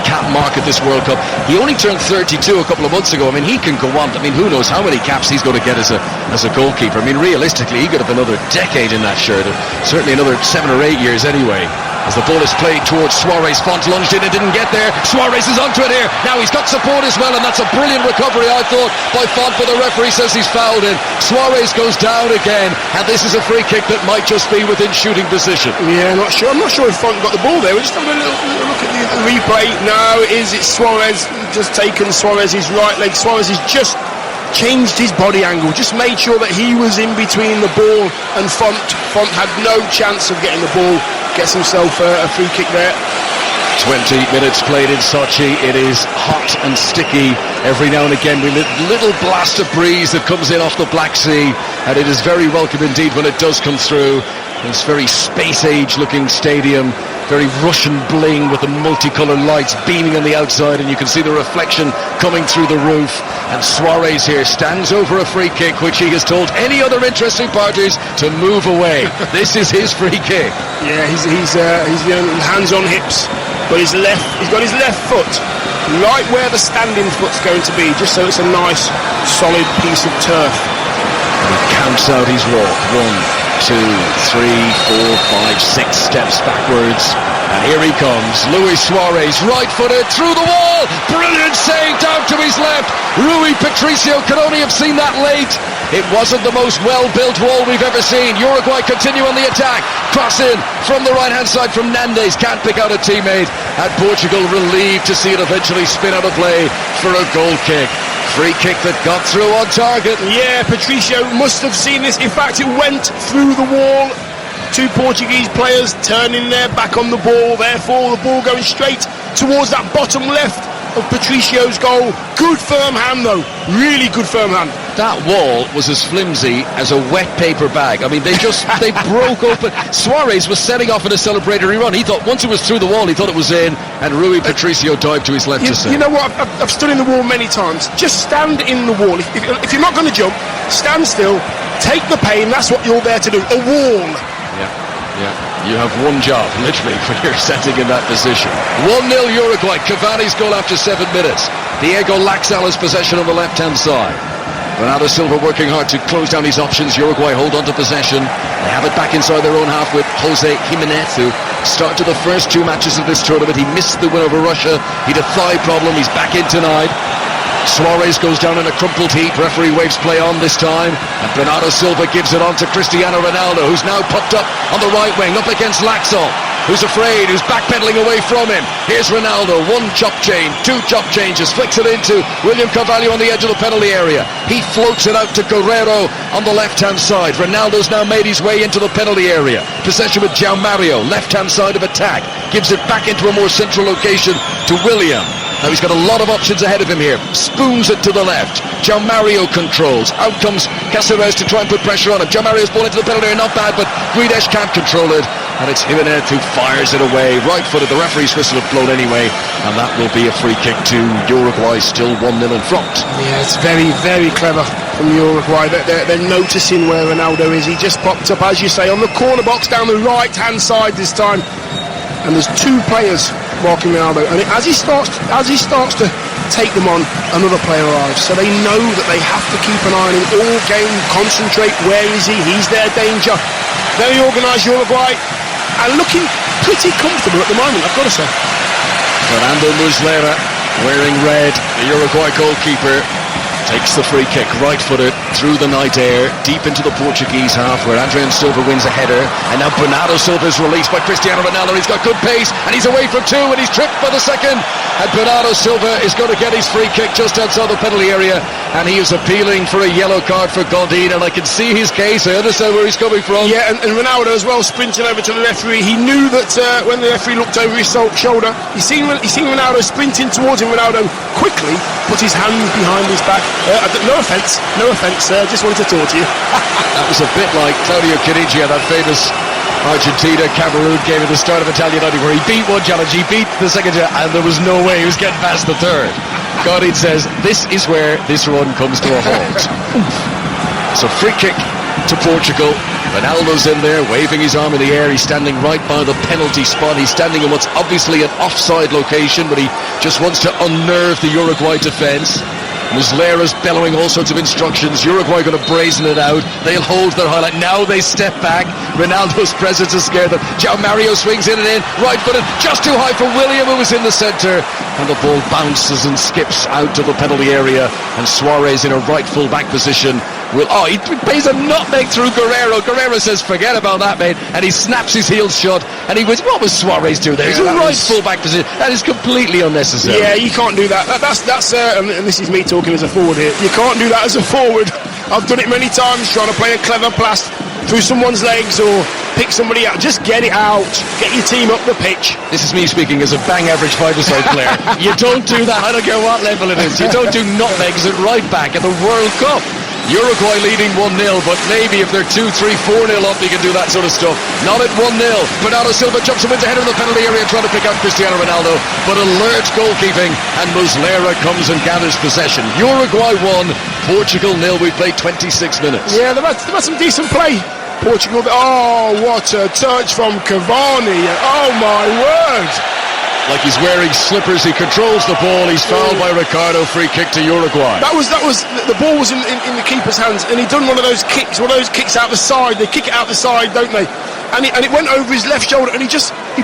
cap mark at this World Cup. He only turned 32 a couple of months ago. I mean, he can go on. I mean, who knows how many caps he's going to get as a goalkeeper. I mean, realistically, he could have another decade in that shirt, certainly another 7 or 8 years anyway. As the ball is played towards Suarez, Font lunged in and didn't get there. Suarez is onto it here. Now he's got support as well, and that's a brilliant recovery, I thought, by Font, but the referee says he's fouled in. Suarez goes down again, and this is a free kick that might just be within shooting position. Yeah, I'm not sure if Font got the ball there. We're just having a little look at the replay. No, it's Suarez just taken Suarez's right leg. Suarez has just changed his body angle, just made sure that he was in between the ball and Font. Font had no chance of getting the ball. Gets himself a free kick there. 20 minutes played in Sochi. It is hot and sticky every now and again with a little blast of breeze that comes in off the Black Sea, and it is very welcome indeed when it does come through. This very space age looking stadium, very Russian bling with the multicolored lights beaming on the outside, and you can see the reflection coming through the roof. And Suarez here stands over a free kick which he has told any other interested parties to move away. This is his free kick. Yeah, he's hands on hips, but he's got his left foot right where the standing foot's going to be, just so it's a nice solid piece of turf. And he counts out his walk. 1, 2, 3, 4, 5, 6 steps backwards, and here he comes. Luis Suarez, right-footed through the wall, brilliant save down to his left. Rui Patricio could only have seen that late. It wasn't the most well-built wall we've ever seen. Uruguay continue on the attack. Cross in from the right-hand side from Nandes. Can't pick out a teammate. And Portugal relieved to see it eventually spin out of play for a goal kick. Free kick that got through on target. Yeah, Patricio must have seen this. In fact, it went through the wall. 2 Portuguese players turning their back on the ball. Therefore, the ball going straight towards that bottom left of Patricio's goal. Good firm hand though, really good firm hand. That wall was as flimsy as a wet paper bag. I mean, they broke open. Suarez was setting off in a celebratory run. He thought once it was through the wall, he thought it was in, and Rui Patricio dived to his left to save. You know what, I've stood in the wall many times. Just stand in the wall. If you're not going to jump, stand still, take the pain. That's what you're there to do, a wall. Yeah, you have one job, literally, when you're setting in that position. 1-0 Uruguay, Cavani's goal after 7 minutes. Diego Laxal has possession on the left-hand side. Ronaldo Silva working hard to close down his options. Uruguay hold on to possession. They have it back inside their own half with Jose Jimenez, who started the first 2 matches of this tournament. He missed the win over Russia. He had a thigh problem. He's back in tonight. Suarez goes down in a crumpled heap. Referee waves play on this time, and Bernardo Silva gives it on to Cristiano Ronaldo, who's now popped up on the right wing, up against Laxal, who's afraid, who's backpedaling away from him. Here's Ronaldo, 1 chop change, 2 chop changes, flicks it into William Carvalho on the edge of the penalty area. He floats it out to Guerrero on the left-hand side. Ronaldo's now made his way into the penalty area. Possession with João Mario, left-hand side of attack. Gives it back into a more central location to William. Now he's got a lot of options ahead of him here. Spoons it to the left. João Mario controls. Out comes Cáceres to try and put pressure on him. João Mario's ball into the penalty area, not bad, but Guedes can't control it. And it's Jimenez who fires it away. Right-footed, the referee's whistle had blown anyway. And that will be a free kick to Uruguay, still 1-0 in front. Yeah, it's very, very clever from Uruguay. They're noticing where Ronaldo is. He just popped up, as you say, on the corner box down the right-hand side this time. And there's 2 players marking Ronaldo, and as he starts to take them on, another player arrives. So they know that they have to keep an eye on him all game, concentrate. Where is he? He's their danger. Very organised Uruguay, and looking pretty comfortable at the moment, I've got to say. Fernando Muslera, wearing red, the Uruguay goalkeeper, takes the free kick, right-footed, through the night air, deep into the Portuguese half, where Adrian Silva wins a header, and now Bernardo Silva is released by Cristiano Ronaldo. He's got good pace, and he's away from two, and he's tripped by the second, and Bernardo Silva is going to get his free kick just outside the penalty area, and he is appealing for a yellow card for Godin, and I can see his case. I understand where he's coming from. Yeah, and Ronaldo as well, sprinting over to the referee. He knew that when the referee looked over his shoulder, he seen Ronaldo sprinting towards him. Ronaldo quickly put his hands behind his back. No offence, just wanted to talk to you. That was a bit like Claudio Chirigia, that famous Argentina-Cameroon game at the start of Italian 90, where he beat one challenge, he beat the second challenge, and there was no way he was getting past the third. Godin says, this is where this run comes to a halt. So free kick to Portugal. Ronaldo's in there, waving his arm in the air. He's standing right by the penalty spot. He's standing in what's obviously an offside location, but he just wants to unnerve the Uruguay defence. Muslera's bellowing all sorts of instructions. Uruguay going to brazen it out. They'll hold their highlight. Now they step back. Ronaldo's presence has scared them. João Mario swings in and in. Right-footed, just too high for William, who was in the centre. And the ball bounces and skips out to the penalty area. And Suarez in a right full-back position. He pays a nutmeg through Guerrero. Guerrero says, forget about that, mate. And he snaps his heels shut. And what was Suarez doing there? He's a right full-back position. That is completely unnecessary. Yeah, you can't do that. That's and this is me talking as a forward here. You can't do that as a forward. I've done it many times, trying to play a clever pass through someone's legs or pick somebody out. Just get it out. Get your team up the pitch. This is me speaking as a bang-average five-a-side player. You don't do that. I don't care what level it is. You don't do nutmegs at right back at the World Cup. Uruguay leading 1-0, but maybe if they're 2-3, 4-0 up, you can do that sort of stuff. Not at 1-0. Bernardo Silva jumps and wins ahead of the penalty area, trying to pick out Cristiano Ronaldo, but alert goalkeeping, and Muslera comes and gathers possession. Uruguay 1, Portugal 0. We've played 26 minutes. Yeah, they've had some decent play. Portugal, oh, what a touch from Cavani. Oh, my word. Like he's wearing slippers, he controls the ball, he's fouled by Ricardo, free kick to Uruguay. That was the ball was in the keeper's hands, and he'd done one of those kicks out the side. They kick it out the side, don't they? And it went over his left shoulder, and he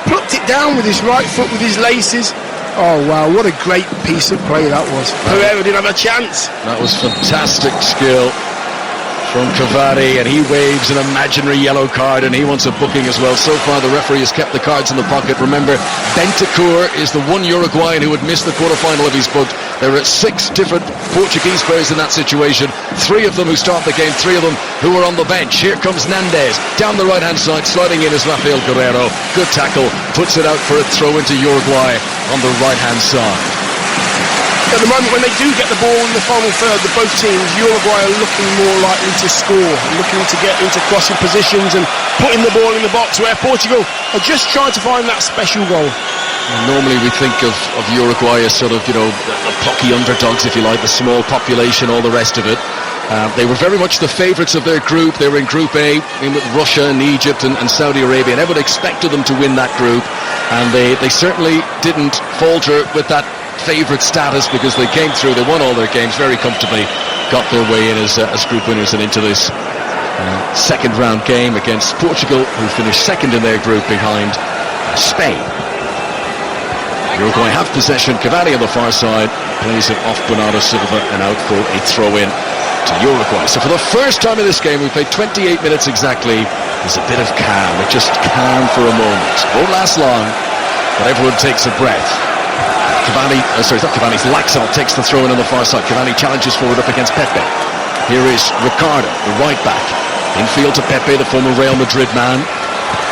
plucked it down with his right foot with his laces. Oh wow, what a great piece of play that was. Whoever didn't have a chance. That was fantastic skill from Cavani, and he waves an imaginary yellow card, and he wants a booking as well. So far the referee has kept the cards in the pocket. Remember, Bentancur is the one Uruguayan who would miss the quarter-final if he's booked. There are 6 different Portuguese players in that situation, 3 of them who start the game, 3 of them who are on the bench. Here comes Nandez down the right-hand side, sliding in as Rafael Guerrero. Good tackle, puts it out for a throw into Uruguay on the right-hand side. At the moment, when they do get the ball in the final third, both teams, Uruguay are looking more likely to score, looking to get into crossing positions and putting the ball in the box, where Portugal are just trying to find that special goal. And normally we think of Uruguay as sort of, the plucky underdogs, if you like, the small population, all the rest of it. They were very much the favourites of their group. They were in Group A, with Russia and Egypt and Saudi Arabia, and everyone expected them to win that group. And they certainly didn't falter with that favourite status, because they came through, they won all their games very comfortably, got their way in as group winners and into this second round game against Portugal, who finished second in their group behind Spain. Uruguay have possession. Cavani on the far side plays it off Bernardo Silva and out for a throw-in to Uruguay. So for the first time in this game, we played 28 minutes exactly. There's a bit of calm. It just calm for a moment. Won't last long, but everyone takes a breath. Laxalt takes the throw-in on the far side. Cavani challenges forward up against Pepe. Here is Ricardo, the right back. Infield to Pepe, the former Real Madrid man.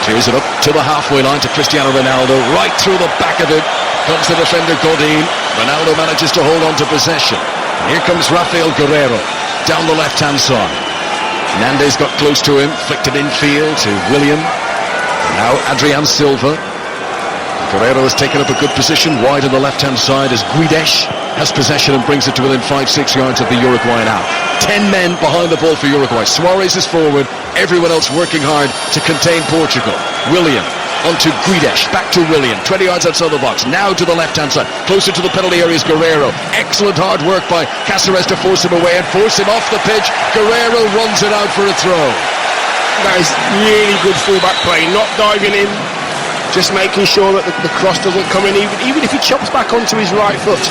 Clears it up to the halfway line to Cristiano Ronaldo. Right through the back of it comes the defender Godin. Ronaldo manages to hold on to possession. And here comes Rafael Guerrero down the left-hand side. Nandez got close to him, flicked it infield to William. Now Adrian Silva. Guerrero has taken up a good position wide on the left-hand side as Guedes has possession and brings it to within 5-6 yards of the Uruguayan half. 10 men behind the ball for Uruguay. Suarez is forward, everyone else working hard to contain Portugal. William onto Guidesh, back to Willian, 20 yards outside the box, now to the left-hand side, closer to the penalty area is Guerrero. Excellent hard work by Cáceres to force him away and force him off the pitch. Guerrero runs it out for a throw. That is really good full-back play, not diving in, just making sure that the cross doesn't come in, even if he chops back onto his right foot,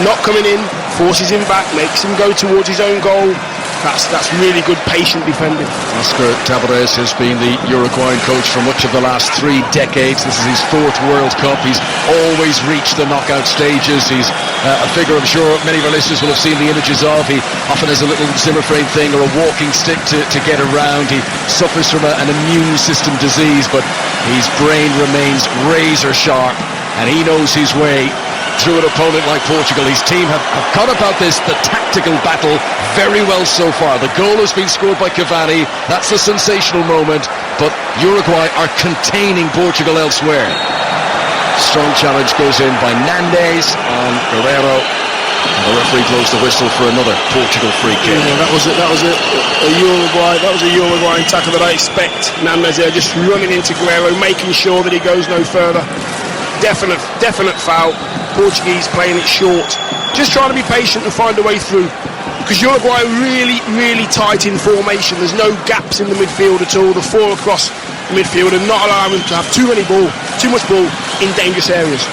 not coming in, forces him back, makes him go towards his own goal. That's really good, patient defending. Oscar Tabarez has been the Uruguayan coach for much of the last 3 decades. This is his 4th World Cup. He's always reached the knockout stages. He's a figure I'm sure many of our listeners will have seen the images of. He often has a little Zimmer frame thing or a walking stick to get around. He suffers from an immune system disease, but his brain remains razor sharp, and he knows his way through an opponent like Portugal. His team have got about the tactical battle very well so far. The goal has been scored by Cavani. That's the sensational moment, but Uruguay are containing Portugal elsewhere. Strong challenge goes in by Nandes on Guerrero, and the referee blows the whistle for another Portugal free kick. Yeah, that was a Uruguayan tackle that I expect. Nandes there just running into Guerrero, making sure that he goes no further. Definite foul. Portuguese playing it short, just trying to be patient and find a way through, because Uruguay are really tight in formation. There's no gaps in the midfield at all. The 4 across the midfield and not allowing them to have too much ball in dangerous areas.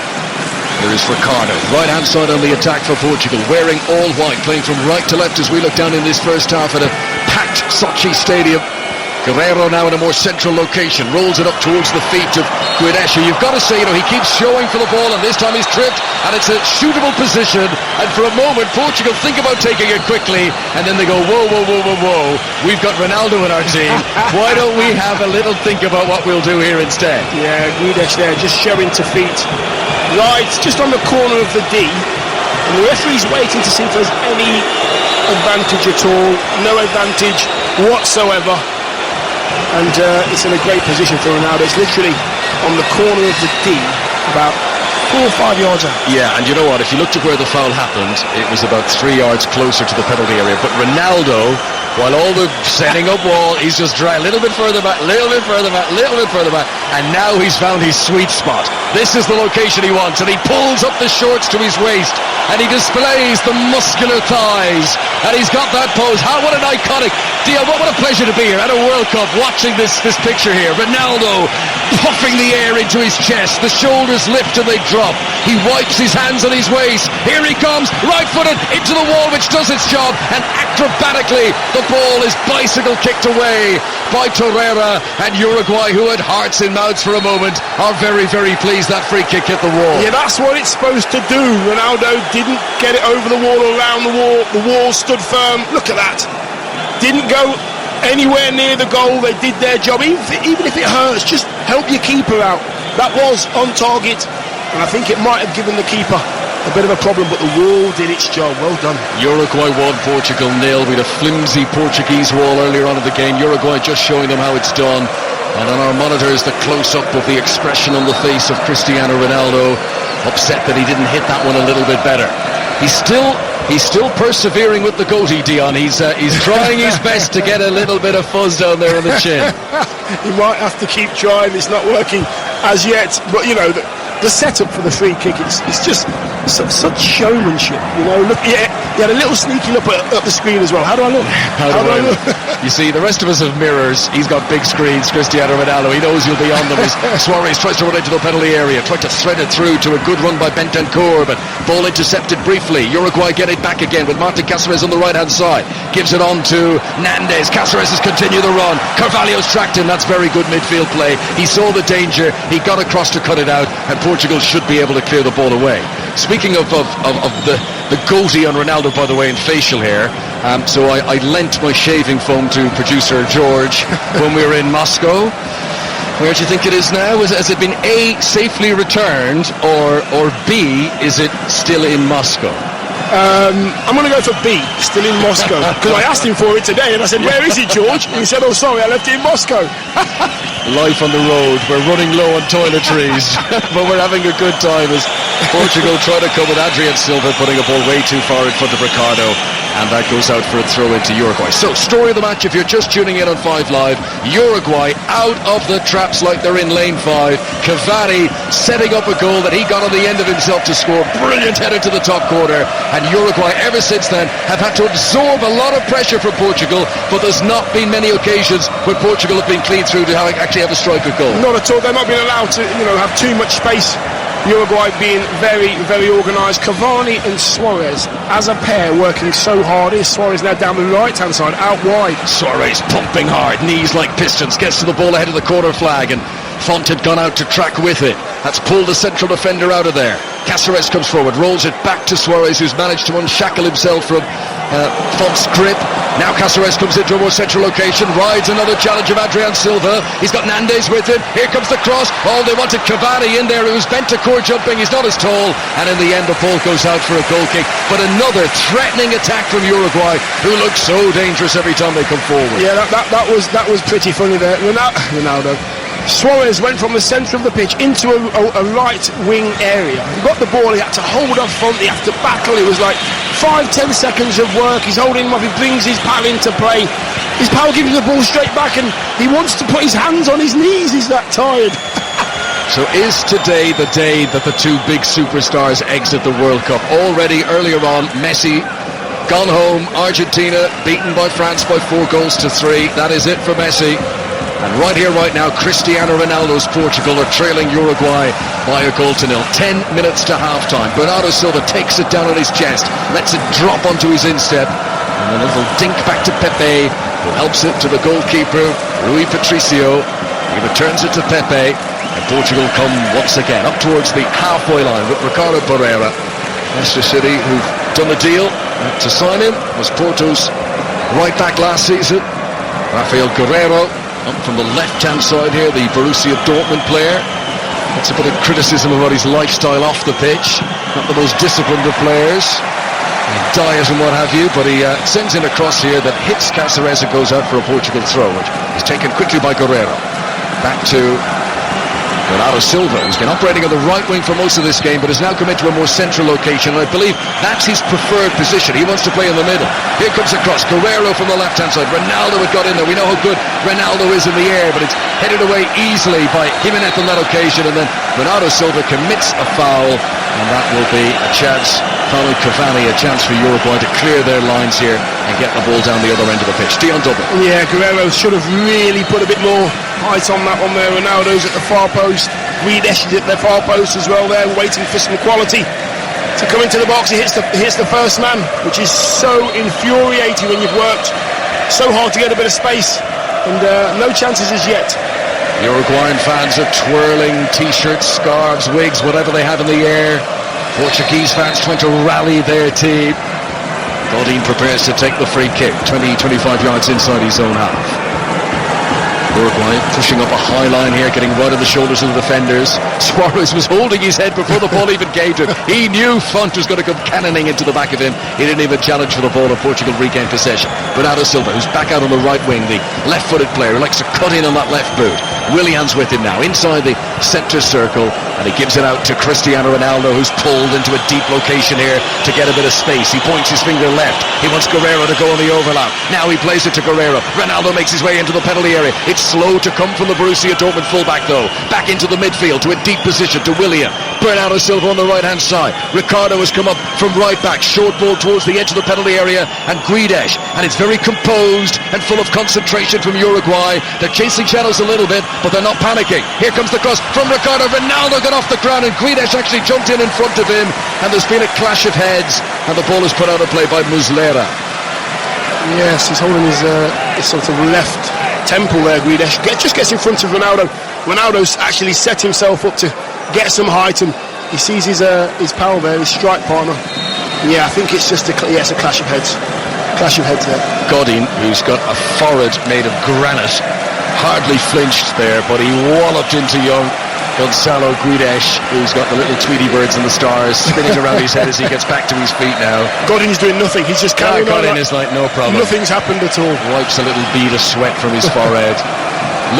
There is Ricardo, right hand side on the attack for Portugal, wearing all white, playing from right to left as we look down in this first half at a packed Sochi stadium. Guerrero now in a more central location, rolls it up towards the feet of Guidesh. You've got to say, he keeps showing for the ball, and this time he's tripped, and it's a shootable position, and for a moment Portugal think about taking it quickly, and then they go, whoa, we've got Ronaldo in our team, why don't we have a little think about what we'll do here instead? Yeah, Guidesh there just showing to feet, right, just on the corner of the D, and the referee's waiting to see if there's any advantage at all. No advantage whatsoever. And it's in a great position for Ronaldo. It's literally on the corner of the D, about 4 or 5 yards out. Yeah, and you know what? If you looked at where the foul happened, it was about 3 yards closer to the penalty area. But Ronaldo, while all the setting up wall, he's just a little bit further back, and now he's found his sweet spot. This is the location he wants, and he pulls up the shorts to his waist, and he displays the muscular thighs, and he's got that pose. What an iconic deal. What a pleasure to be here at a World Cup watching this picture here. Ronaldo puffing the air into his chest, the shoulders lift and they drop. He wipes his hands on his waist. Here he comes, right-footed into the wall, which does its job, and acrobatically the ball is bicycle kicked away by Torreira, and Uruguay, who had hearts in mouths for a moment, are very pleased that free kick hit the wall. Yeah, that's what it's supposed to do. Ronaldo didn't get it over the wall or around the wall. The wall stood firm. Look at that. Didn't go anywhere near the goal. They did their job. Even if it hurts, just help your keeper out. That was on target, and I think it might have given the keeper a bit of a problem, but the wall did its job. Well done. Uruguay 1, Portugal 0. We had a flimsy Portuguese wall earlier on in the game. Uruguay just showing them how it's done. And on our monitors, the close-up of the expression on the face of Cristiano Ronaldo, upset that he didn't hit that one a little bit better. He's still persevering with the goatee, Dion. He's trying his best to get a little bit of fuzz down there on the chin. He might have to keep trying. It's not working as yet. But the setup for the free kick, it's just such showmanship. Look, he had a little sneaky look at the screen as well. How do I look? How do I look? You see, the rest of us have mirrors. He's got big screens. Cristiano Ronaldo, he knows you'll be on them. As Suarez tries to run into the penalty area, tried to thread it through to a good run by Bentancur, but ball intercepted briefly. Uruguay get it back again with Martin Cáceres on the right-hand side. Gives it on to Nandes. Cáceres has continued the run. Carvalho's tracked him. That's very good midfield play. He saw the danger. He got across to cut it out, and Portugal should be able to clear the ball away. Speaking of the goatee on Ronaldo, by the way, in facial hair, so I lent my shaving foam to producer George when we were in Moscow. Where do you think it is now? Has it been A, safely returned, or B, is it still in Moscow? I'm going to go for B, still in Moscow, because I asked him for it today and I said, where is it, George? And he said, oh sorry, I left it in Moscow. Life on the road, we're running low on toiletries, but we're having a good time as Portugal try to come with Adrian Silva, putting a ball way too far in front of Ricardo, and that goes out for a throw into Uruguay. So, story of the match, if you're just tuning in on 5 Live, Uruguay out of the traps like they're in lane 5. Cavani setting up a goal that he got on the end of himself to score. Brilliant header to the top corner, and Uruguay ever since then have had to absorb a lot of pressure from Portugal, but there's not been many occasions where Portugal have been clean through to actually have a striker goal. Not at all. They're not being allowed to, have too much space. Uruguay being very, very organised. Cavani and Suarez as a pair working so hard. Here's Suarez now down the right hand side, out wide. Suarez pumping hard, knees like pistons, gets to the ball ahead of the corner flag, and Font had gone out to track with it. That's pulled the central defender out of there. Cáceres comes forward, rolls it back to Suarez, who's managed to unshackle himself from Font's grip. Now Cáceres comes into a more central location, rides another challenge of Adrian Silva. He's got Nandes with him. Here comes the cross. Oh, they wanted Cavani in there. He was bent to core jumping. He's not as tall. And in the end, the ball goes out for a goal kick. But another threatening attack from Uruguay, who look so dangerous every time they come forward. Yeah, that was pretty funny there. Ronaldo. Suarez went from the centre of the pitch into a right wing area. He got the ball, he had to hold up front, he had to battle. It was like 5-10 seconds of work. He's holding him up, he brings his pal into play. His pal gives him the ball straight back, and he wants to put his hands on his knees. He's that tired. So is today the day that the two big superstars exit the World Cup? Already earlier on, Messi gone home, Argentina beaten by France by 4-3. That is it for Messi. And right here, right now, Cristiano Ronaldo's Portugal are trailing Uruguay by 1-0. 10 minutes to half-time. Bernardo Silva takes it down on his chest, lets it drop onto his instep, and a little dink back to Pepe, who helps it to the goalkeeper, Rui Patricio. He returns it to Pepe, and Portugal come once again up towards the halfway line with Ricardo Pereira. Leicester City, who've done the deal to sign him, was Porto's right back last season. Rafael Guerreiro up from the left-hand side here, the Borussia Dortmund player. That's a bit of criticism about his lifestyle off the pitch. Not the most disciplined of players. Diet and what have you, but he sends in a cross here that hits Cáceres and goes out for a Portugal throw. It's taken quickly by Guerreiro. Back to Bernardo Silva, who's been operating on the right wing for most of this game, but has now come into a more central location, and I believe that's his preferred position. He wants to play in the middle. Here comes the cross. Guerreiro from the left-hand side. Ronaldo had got in there. We know how good Ronaldo is in the air, but it's headed away easily by Jimenez on that occasion, and then Bernardo Silva commits a foul, and that will be a chance. Paulo Cavani, a chance for Uruguay to clear their lines here and get the ball down the other end of the pitch. Dion Dublin. Yeah, Guerreiro should have really put a bit more height on that one there. Ronaldo's at the far post. Guedes is at the far post as well there, waiting for some quality to come into the box. He hits the first man, which is so infuriating when you've worked so hard to get a bit of space, and no chances as yet. Uruguayan fans are twirling t-shirts, scarves, wigs, whatever they have in the air. Portuguese fans trying to rally their team. Godin prepares to take the free kick, 20-25 yards inside his own half. Uruguay pushing up a high line here, getting right on the shoulders of the defenders. Suarez was holding his head before the ball even came to him. He knew Font was going to come cannoning into the back of him. He didn't even challenge for the ball, and Portugal regained possession. Bernardo Silva, who's back out on the right wing, the left-footed player who likes to cut in on that left boot. Willian's with him now, inside the centre circle, and he gives it out to Cristiano Ronaldo, who's pulled into a deep location here to get a bit of space. He points his finger left. He wants Guerreiro to go on the overlap. Now he plays it to Guerreiro. Ronaldo makes his way into the penalty area. It's slow to come from the Borussia Dortmund fullback though. Back into the midfield to a deep position to Willian. Bernardo Silva on the right hand side. Ricardo has come up from right back. Short ball towards the edge of the penalty area, and Guedes. And it's very composed and full of concentration from Uruguay. They're chasing shadows a little bit, but they're not panicking. Here comes the cross from Ricardo. Ronaldo got off the ground, and Guedes actually jumped in front of him, and there's been a clash of heads, and the ball is put out of play by Muslera. Yes, he's holding his sort of left temple there, Guedes. Just gets in front of Ronaldo. Ronaldo's actually set himself up to get some height, and he sees his pal there, his strike partner. Yeah, I think it's just a clash of heads. Clash of heads there. Godin, who's got a forehead made of granite, hardly flinched there, but he walloped into young Gonzalo Guedes, who's got the little Tweety birds and the stars spinning around his head as he gets back to his feet now. Godin's doing nothing. He's just carrying on. Godin is like, no problem. Nothing's happened at all. Wipes a little bead of sweat from his forehead.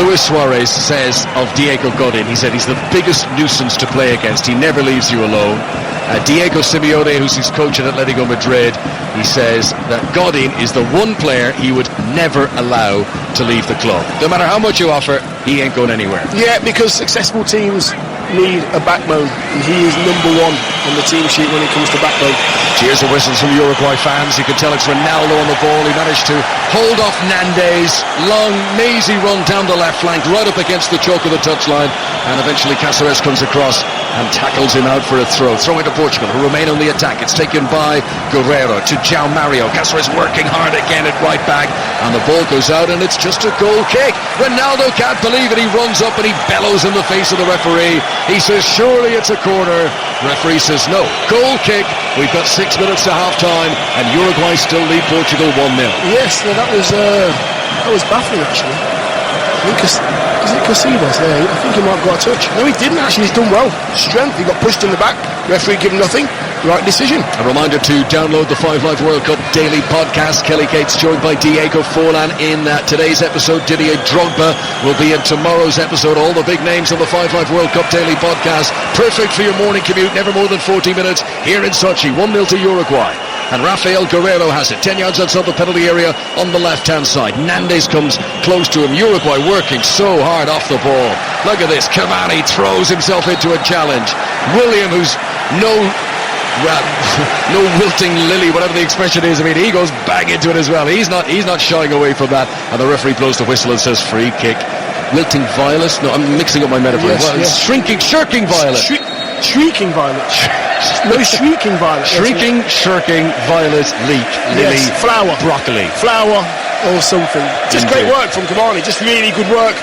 Luis Suarez says of Diego Godin, he said he's the biggest nuisance to play against. He never leaves you alone. Diego Simeone, who's his coach at Atletico Madrid, he says that Godin is the one player he would never allow to leave the club. No matter how much you offer, he ain't going anywhere. Yeah, because successful teams need a backbone, and he is number one on the team sheet when it comes to backbone. Cheers and whistles from Uruguay fans. You can tell it's Ronaldo on the ball. He managed to hold off Nandes. Long, mazy run down the left flank, right up against the choke of the touchline, and eventually Cáceres comes across and tackles him out for a throw. Throw into Portugal, who remain on the attack. It's taken by Guerreiro to João Mario. Cáceres working hard again at right back, and the ball goes out, and it's just a goal kick. Ronaldo can't believe it. He runs up and he bellows in the face of the referee. He says, surely it's a corner. Referee says, no, goal kick. We've got 6 minutes to half-time, and Uruguay still lead Portugal 1-0. Yes, no, that was baffling, actually. I think, is it Casillas there? I think he might have got a touch. No, he didn't actually. He's done well. Strength. He got pushed in the back. Referee given nothing. Right decision. A reminder to download the 5 Live World Cup daily podcast. Kelly Cates joined by Diego Forlan in today's episode. Didier Drogba will be in tomorrow's episode. All the big names on the 5 Live World Cup daily podcast. Perfect for your morning commute. Never more than 40 minutes here in Sochi. 1-0 to Uruguay. And Rafael Guerreiro has it, 10 yards outside the penalty area on the left-hand side. Nandes comes close to him. Uruguay working so hard off the ball. Look at this. Cavani throws himself into a challenge. William, who's no wilting lily, whatever the expression is. I mean, he goes bang into it as well. He's not shying away from that. And the referee blows the whistle and says free kick. Wilting violet? No, I'm mixing up my metaphor. Yes. Shirking violet. Shrieking violet. No, shrieking violet. Shirking violet, leek, lily, yes, flower, broccoli, flower, or something. Just great work from Cavani. Just really good work,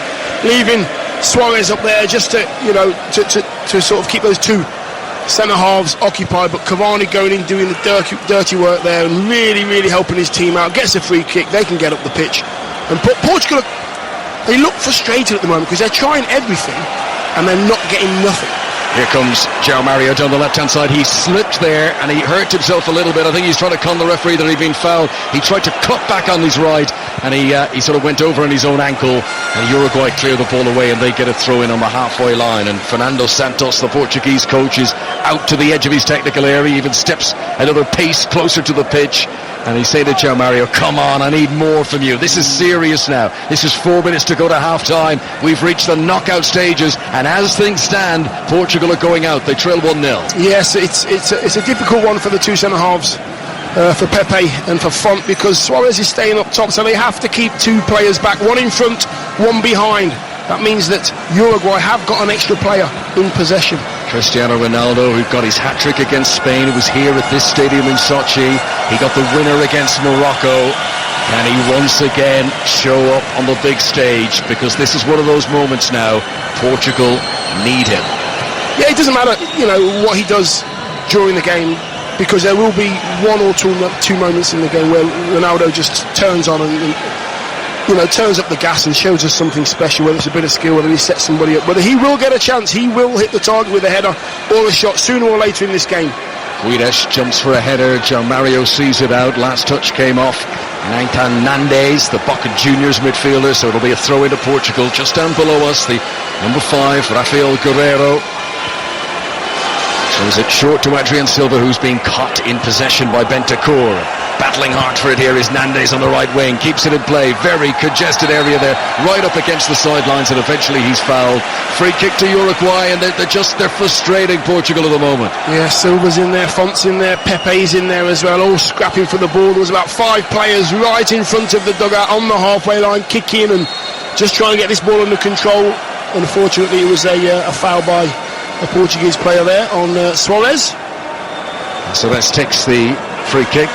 leaving Suarez up there just to sort of keep those two centre halves occupied. But Cavani going in, doing the dirty work there, and really helping his team out. Gets a free kick. They can get up the pitch, and Portugal, they look frustrated at the moment because they're trying everything and they're not getting nothing. Here comes João Mario down the left-hand side. He slipped there and he hurt himself a little bit. I think he's trying to con the referee that he'd been fouled. He tried to cut back on his right and he sort of went over on his own ankle, and Uruguay clear the ball away and they get a throw in on the halfway line. And Fernando Santos, the Portuguese coach, is out to the edge of his technical area. He even steps another pace closer to the pitch. And he's saying to João Mario, come on, I need more from you. This is serious now. This is 4 minutes to go to half-time. We've reached the knockout stages, and as things stand, Portugal are going out. They trail 1-0. Yes, it's a difficult one for the two centre-halves, for Pepe and for Font, because Suarez is staying up top, so they have to keep two players back, one in front, one behind. That means that Uruguay have got an extra player in possession. Cristiano Ronaldo, who got his hat-trick against Spain, who was here at this stadium in Sochi. He got the winner against Morocco. Can he once again show up on the big stage? Because this is one of those moments now. Portugal need him. Yeah, it doesn't matter, what he does during the game, because there will be one or two moments in the game where Ronaldo just turns on and turns up the gas and shows us something special, whether it's a bit of skill, whether he sets somebody up, whether he will get a chance, he will hit the target with a header or a shot sooner or later in this game. Guedes jumps for a header, João Mario sees it out, last touch came off Nathan Nandes, the Boca Juniors midfielder, so it'll be a throw into Portugal. Just down below us, the number 5, Rafael Guerreiro. Throws it short to Adrian Silva, who's been caught in possession by Bentancur. Battling hard for it here is Nandes on the right wing. Keeps it in play. Very congested area there, right up against the sidelines, and eventually he's fouled. Free kick to Uruguay, and they're frustrating Portugal at the moment. Yeah, Silva's in there, Font's in there, Pepe's in there as well, all scrapping for the ball. There was about 5 players right in front of the dugout on the halfway line, kicking and just trying to get this ball under control. Unfortunately, it was a foul by a Portuguese player there on Suarez. So that takes the free kick.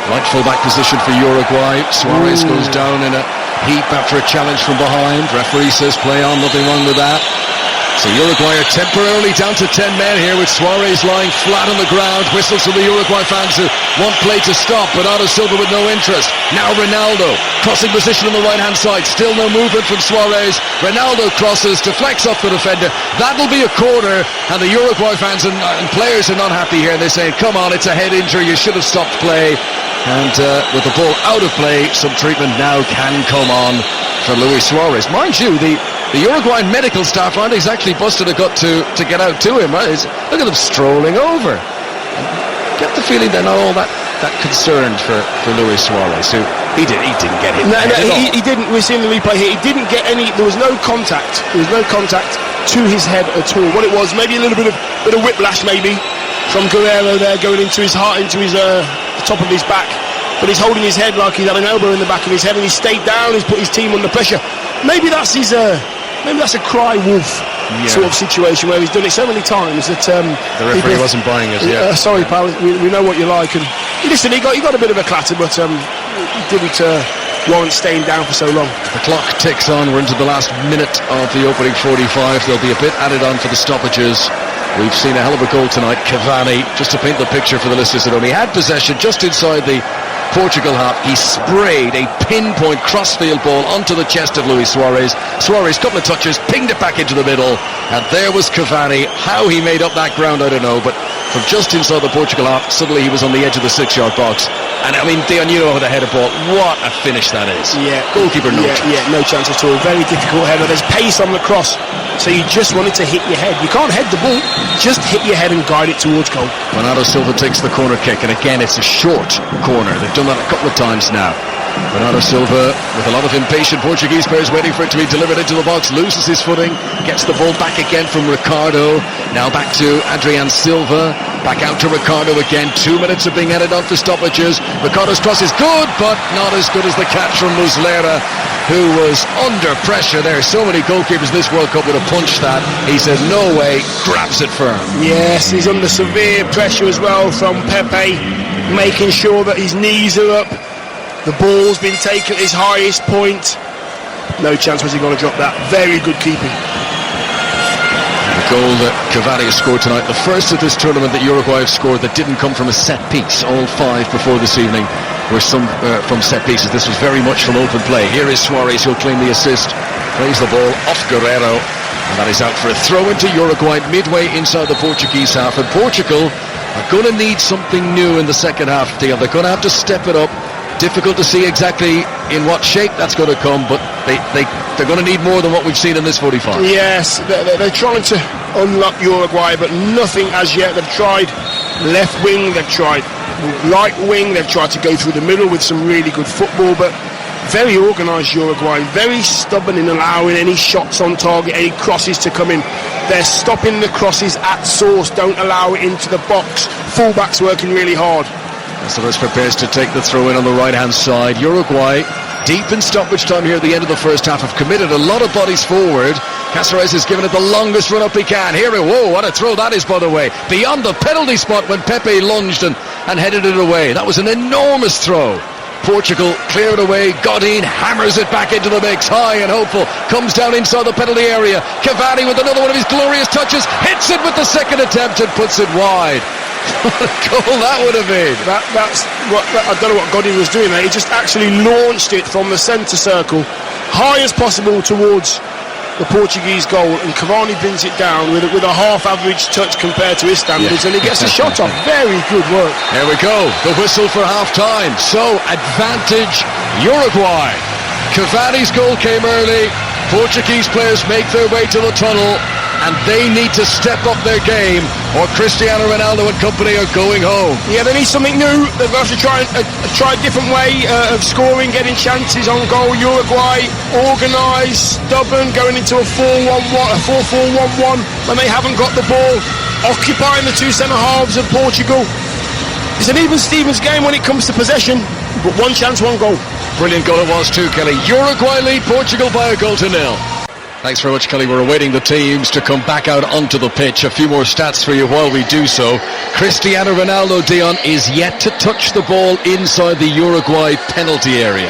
Right full-back position for Uruguay. Suarez goes down in a heap after a challenge from behind. Referee says play on, nothing wrong with that. So Uruguay are temporarily down to 10 men here with Suarez lying flat on the ground. Whistles from the Uruguay fans who want play to stop, but Bernardo Silva with no interest. Now Ronaldo, crossing position on the right-hand side. Still no movement from Suarez. Ronaldo crosses, deflects off the defender. That'll be a corner, and the Uruguay fans and players are not happy here. They're saying, come on, it's a head injury, you should have stopped play. And with the ball out of play, some treatment now can come on for Luis Suarez. Mind you, the Uruguayan medical staff aren't exactly busted a gut to get out to him. Right? Look at them strolling over. Get the feeling they're not all that concerned for Luis Suarez, who he didn't get hit. He didn't. We're seeing the replay here. He didn't get any. There was no contact. There was no contact to his head at all. What it was, maybe a little bit of whiplash, maybe from Guerrero there, going into his heart, into his the top of his back. But he's holding his head like he's had an elbow in the back of his head, and he stayed down. He's put his team under pressure. Maybe that's his. Maybe that's a cry wolf sort of situation where he's done it so many times that the referee wasn't buying it. Sorry, pal. We know what you're like. And listen, he got a bit of a clatter, but he didn't warrant staying down for so long. The clock ticks on. We're into the last minute of the opening 45. There'll be a bit added on for the stoppages. We've seen a hell of a goal tonight. Cavani, just to paint the picture for the listeners at home, he had possession just inside the Portugal half. He sprayed a pinpoint crossfield ball onto the chest of Luis Suarez. Suarez, couple of touches, pinged it back into the middle, and there was Cavani. How he made up that ground, I don't know, but from just inside the Portugal half, suddenly he was on the edge of the 6-yard box. And I mean, Dion, you know how the header ball, what a finish that is. Yeah. Goalkeeper no chance. Yeah, no chance at all. Very difficult header. There's pace on the cross, so you just want it to hit your head. You can't head the ball, just hit your head and guide it towards goal. Bernardo Silva takes the corner kick, and again it's a short corner. They've done that a couple of times now. Bernardo Silva, with a lot of impatient Portuguese players waiting for it to be delivered into the box, loses his footing, gets the ball back again from Ricardo. Now back to Adrian Silva, back out to Ricardo again. 2 minutes of being added on for stoppages. Ricardo's cross is good, but not as good as the catch from Muslera, who was under pressure there. So many goalkeepers this World Cup would have punched that. He said no way, grabs it firm. Yes, he's under severe pressure as well from Pepe, making sure that his knees are up. The ball's been taken at his highest point. No chance was he going to drop that. Very good keeping. The goal that Cavani has scored tonight, the first of this tournament that Uruguay have scored that didn't come from a set piece. All 5 before this evening were some from set pieces. This was very much from open play. Here is Suarez, who'll claim the assist. Plays the ball off Guerrero, and that is out for a throw into Uruguay midway inside the Portuguese half. And Portugal are going to need something new in the second half. They're going to have to step it up. Difficult to see exactly in what shape that's going to come, but they're going to need more than what we've seen in this 45. Yes, they're trying to unlock Uruguay, but nothing as yet. They've tried left wing, they've tried right wing, they've tried to go through the middle with some really good football, but very organised Uruguay, very stubborn in allowing any shots on target, any crosses to come in. They're stopping the crosses at source, don't allow it into the box. Fullbacks working really hard. Caceres prepares to take the throw in on the right-hand side. Uruguay, deep in stoppage time here at the end of the first half, have committed a lot of bodies forward. Caceres has given it the longest run up he can. Here, whoa, what a throw that is, by the way. Beyond the penalty spot when Pepe lunged and headed it away. That was an enormous throw. Portugal clear it away. Godin hammers it back into the mix, high and hopeful. Comes down inside the penalty area. Cavani with another one of his glorious touches. Hits it with the second attempt and puts it wide. What a goal that would have been. That's what I don't know what Godin was doing there. He just actually launched it from the centre circle, high as possible towards the Portuguese goal, and Cavani brings it down with a half-average touch compared to his standards, and he gets a shot off. Very good work. There we go. The whistle for half-time. So, advantage Uruguay. Cavani's goal came early. Portuguese players make their way to the tunnel, and they need to step up their game, or Cristiano Ronaldo and company are going home. Yeah, they need something new. They've got to try a different way of scoring, getting chances on goal. Uruguay, organised, stubborn, going into a 4-4-1-1 when they haven't got the ball, occupying the 2 centre halves of Portugal. It's an even Stevens game when it comes to possession, but 1 chance, 1 goal. Brilliant goal it was too, Kelly. Uruguay lead Portugal by 1-0. Thanks very much, Kelly. We're awaiting the teams to come back out onto the pitch. A few more stats for you while we do so. Cristiano Ronaldo, Dion, is yet to touch the ball inside the Uruguay penalty area.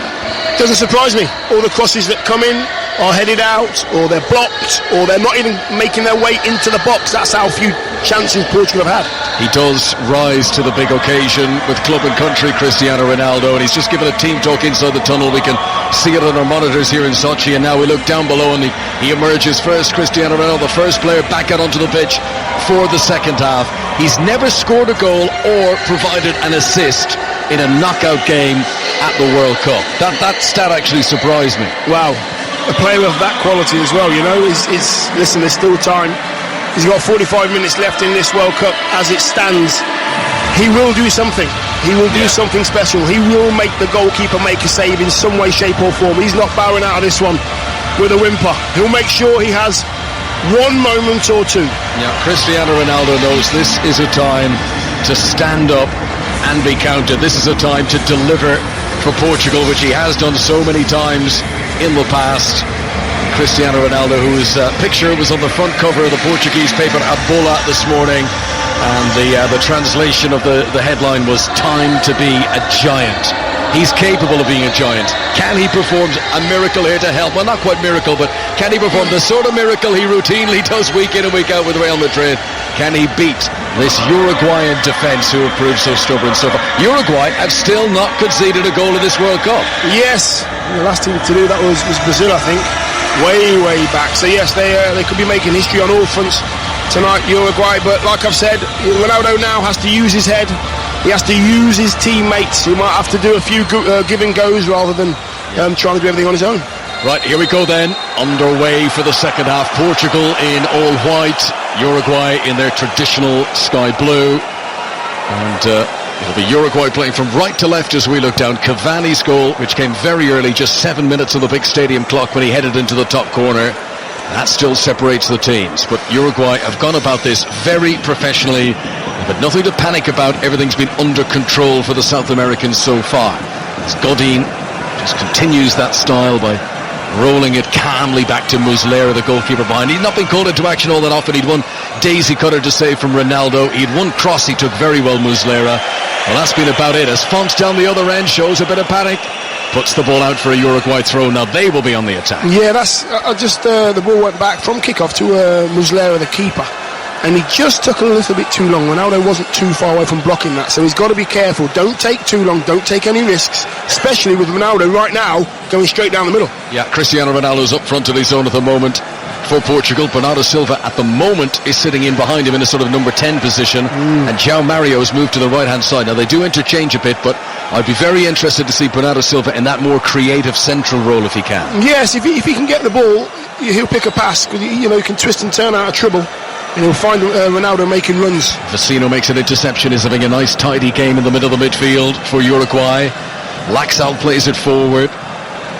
Doesn't surprise me. All the crosses that come in are headed out, or they're blocked, or they're not even making their way into the box. That's how few chances Portugal have had. He does rise to the big occasion with club and country, Cristiano Ronaldo, and he's just given a team talk inside the tunnel. We can see it on our monitors here in Sochi, and now we look down below and he emerges first. Cristiano Ronaldo, the first player back out onto the pitch for the second half. He's never scored a goal or provided an assist in a knockout game at the World Cup. That stat actually surprised me. Wow, a player of that quality as well, you know, listen, there's still time. He's got 45 minutes left in this World Cup as it stands. He will do something. He will do something special. He will make the goalkeeper make a save in some way, shape or form. He's not bowing out of this one with a whimper. He'll make sure he has one moment or two. Yeah, Cristiano Ronaldo knows this is a time to stand up and be counted. This is a time to deliver for Portugal, which he has done so many times in the past. Cristiano Ronaldo, whose picture was on the front cover of the Portuguese paper A Bola this morning, and the translation of the headline was "Time to be a giant." He's capable of being a giant. Can he perform a miracle here to help? Well, not quite miracle, but can he perform the sort of miracle he routinely does week in and week out with Real Madrid? Can he beat this Uruguayan defence who have proved so stubborn so far? Uruguay have still not conceded a goal in this World Cup. Yes, the last team to do that was Brazil, I think, way back. So yes, they could be making history on all fronts tonight, Uruguay. But like I've said, Ronaldo now has to use his head. He has to use his teammates. He might have to do a few give and goes rather than trying to do everything on his own. Right, here we go then. Underway for the second half. Portugal in all white, Uruguay in their traditional sky blue. And it'll be Uruguay playing from right to left as we look down. Cavani's goal, which came very early, just 7 minutes on the big stadium clock when he headed into the top corner. That still separates the teams. But Uruguay have gone about this very professionally. But nothing to panic about. Everything's been under control for the South Americans so far. As Godin just continues that style by rolling it calmly back to Muslera, the goalkeeper behind. He'd not been called into action all that often. He'd one daisy cutter to save from Ronaldo. He'd one cross he took very well, Muslera. Well, that's been about it. As Font down the other end shows a bit of panic, puts the ball out for a Uruguay throw. Now they will be on the attack. Yeah, that's just the ball went back from kickoff to Muslera, the keeper. And he just took a little bit too long. Ronaldo wasn't too far away from blocking that, so he's got to be careful. Don't take too long, don't take any risks, especially with Ronaldo right now going straight down the middle. Yeah, Cristiano Ronaldo's up front of his zone at the moment for Portugal. Bernardo Silva at the moment is sitting in behind him in a sort of number 10 position, and João Mario's moved to the right hand side. Now they do interchange a bit, but I'd be very interested to see Bernardo Silva in that more creative central role if he can. Yes, if he can get the ball, he'll pick a pass, because he can twist and turn out of trouble. And he'll find Ronaldo making runs. Vecino makes an interception. Is having a nice tidy game in the middle of the midfield for Uruguay. Laxalt plays it forward.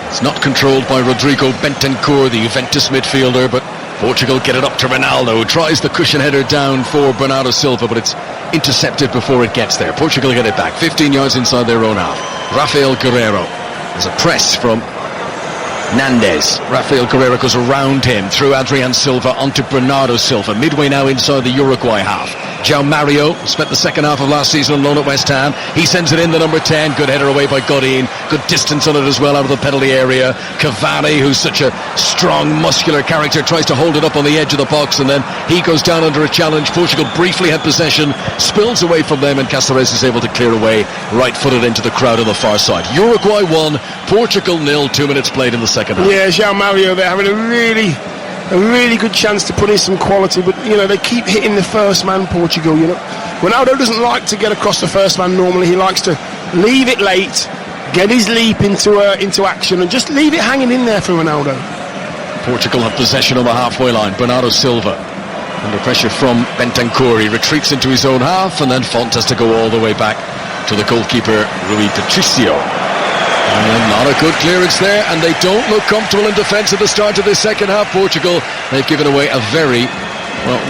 It's not controlled by Rodrigo Bentancur, the Juventus midfielder, but Portugal get it up to Ronaldo, who tries the cushion header down for Bernardo Silva, but it's intercepted before it gets there. Portugal get it back 15 yards inside their own half. Rafael Guerreiro. There's a press from Nandes. Rafael Guerreiro goes around him through Adrian Silva onto Bernardo Silva. Midway now inside the Uruguay half. João Mario spent the second half of last season on loan at West Ham. He sends it in, the number 10. Good header away by Godin. Good distance on it as well out of the penalty area. Cavani, who's such a strong, muscular character, tries to hold it up on the edge of the box, and then he goes down under a challenge. Portugal briefly had possession, spills away from them, and Cáceres is able to clear away, right-footed into the crowd on the far side. Uruguay 1, Portugal 0, 2 minutes played in the second half. Yeah, João Mario there having a really good chance to put in some quality, but they keep hitting the first man, Portugal. Ronaldo doesn't like to get across the first man normally. He likes to leave it late, get his leap into action, and just leave it hanging in there for Ronaldo. Portugal have possession on the halfway line. Bernardo Silva under pressure from Bentancur. He retreats into his own half, and then Font has to go all the way back to the goalkeeper Rui Patricio. And not a good clearance there, and they don't look comfortable in defence at the start of this second half. Portugal, they've given away a very,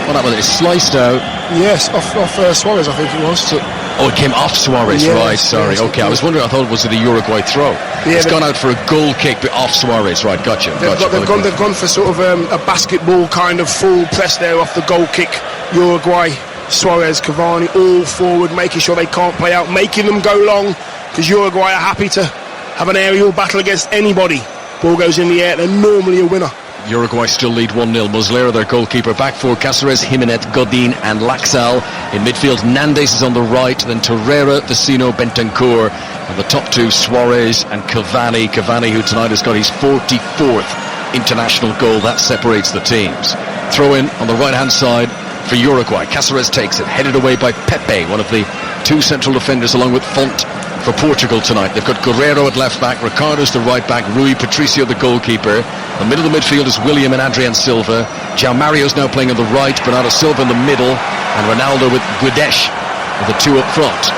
what happened? It sliced out. Yes, off Suarez, I think it was. So, it came off Suarez, yes, right, sorry. Yes, okay, I was wondering, I thought it was a Uruguay throw. Yeah, it's gone out for a goal kick, but off Suarez, right, gotcha. They've gone for sort of a basketball kind of full press there off the goal kick. Uruguay, Suarez, Cavani, all forward, making sure they can't play out, making them go long, because Uruguay are happy to have an aerial battle against anybody. Ball goes in the air, they're normally a winner. Uruguay still lead 1-0. Muslera, their goalkeeper, back for Cáceres, Jimenez, Godin and Laxalt. In midfield, Nandes is on the right, then Torreira, Vecino, Bentancur. And the top two, Suarez and Cavani. Cavani, who tonight has got his 44th international goal. That separates the teams. Throw in on the right-hand side for Uruguay. Cáceres takes it, headed away by Pepe, one of the two central defenders, along with Font for Portugal tonight. They've got Guerreiro at left back, Ricardo's the right back, Rui Patricio the goalkeeper. The middle of the midfield is William and Adrian Silva. João Mario's now playing on the right, Bernardo Silva in the middle, and Ronaldo with Guedes with the two up front.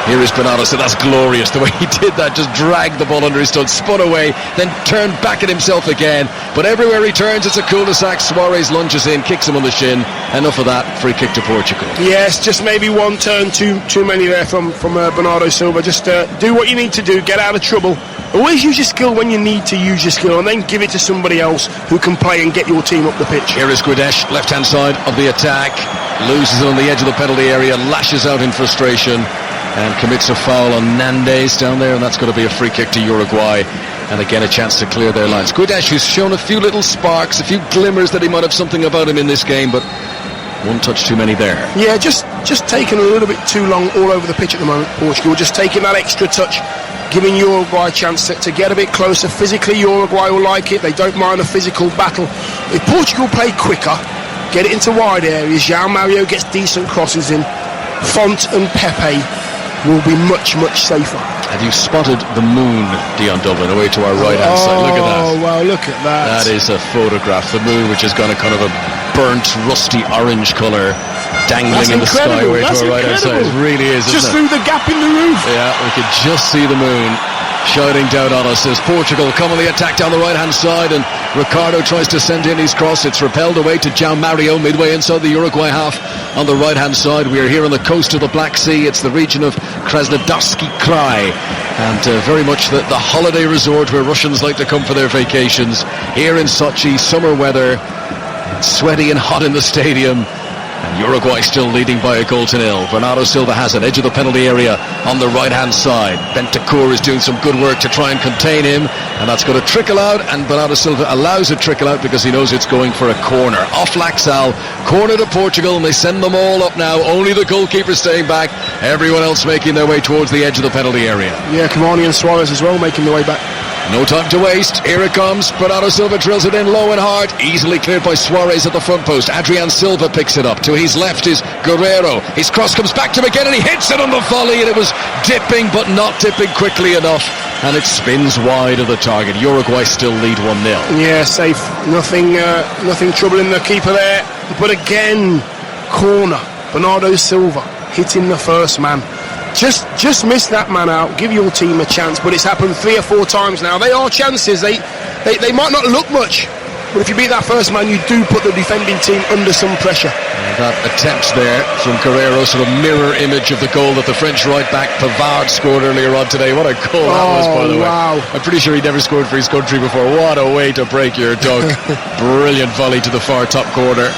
Here is Bernardo, so that's glorious, the way he did that, just dragged the ball under his stud, spun away, then turned back at himself again. But everywhere he turns, it's a cul-de-sac. Suarez lunges in, kicks him on the shin. Enough of that, free kick to Portugal. Yes, just maybe one turn too many there from Bernardo Silva. Just do what you need to do, get out of trouble. Always use your skill when you need to use your skill, and then give it to somebody else who can play and get your team up the pitch. Here is Guedes, left-hand side of the attack. Loses it on the edge of the penalty area, lashes out in frustration, and commits a foul on Nandes down there, and that's going to be a free kick to Uruguay, and again a chance to clear their lines. Guedes, who's shown a few little sparks, a few glimmers that he might have something about him in this game, but one touch too many there. Yeah, just taking a little bit too long all over the pitch at the moment, Portugal, just taking that extra touch, giving Uruguay a chance to get a bit closer. Physically, Uruguay will like it, they don't mind a physical battle. If Portugal play quicker, get it into wide areas, João Mario gets decent crosses in, Font and Pepe will be much, much safer. Have you spotted the moon, Dion Dublin, away to our right-hand side? Look at that. Oh, wow, look at that. That is a photograph. The moon, which has got a kind of a burnt, rusty orange colour, dangling in the sky away to our right-hand side. It really is, isn't it? Just through the gap in the roof. Yeah, we could just see the moon shouting down on us as Portugal come on the attack down the right-hand side, and Ricardo tries to send in his cross. It's repelled away to João Mario midway inside the Uruguay half on the right-hand side. We are here on the coast of the Black Sea. It's the region of Krasnodarski Krai, and very much the holiday resort where Russians like to come for their vacations. Here in Sochi, summer weather, sweaty and hot in the stadium. And Uruguay still leading by 1-0. Bernardo Silva has it, edge of the penalty area on the right-hand side. Bentancur is doing some good work to try and contain him, and that's going to trickle out, and Bernardo Silva allows it trickle out because he knows it's going for a corner. Off Laxal, corner to Portugal, and they send them all up now. Only the goalkeeper staying back, everyone else making their way towards the edge of the penalty area. Yeah, Cavani and Suarez as well making their way back. No time to waste. Here it comes. Bernardo Silva drills it in low and hard. Easily cleared by Suarez at the front post. Adrian Silva picks it up. To his left is Guerreiro. His cross comes back to him again, and he hits it on the volley, and it was dipping but not dipping quickly enough, and it spins wide of the target. Uruguay still lead 1-0. Yeah, safe. Nothing troubling the keeper there. But again, corner. Bernardo Silva hitting the first man. Just miss that man out, give your team a chance, but it's happened 3 or 4 times now. They are chances, they might not look much, but if you beat that first man, you do put the defending team under some pressure. That attempt there from Guerreiro, sort of mirror image of the goal that the French right back Pavard scored earlier on today. What a goal that was, by the way. Wow. I'm pretty sure he never scored for his country before. What a way to break your duck. Brilliant volley to the far top corner.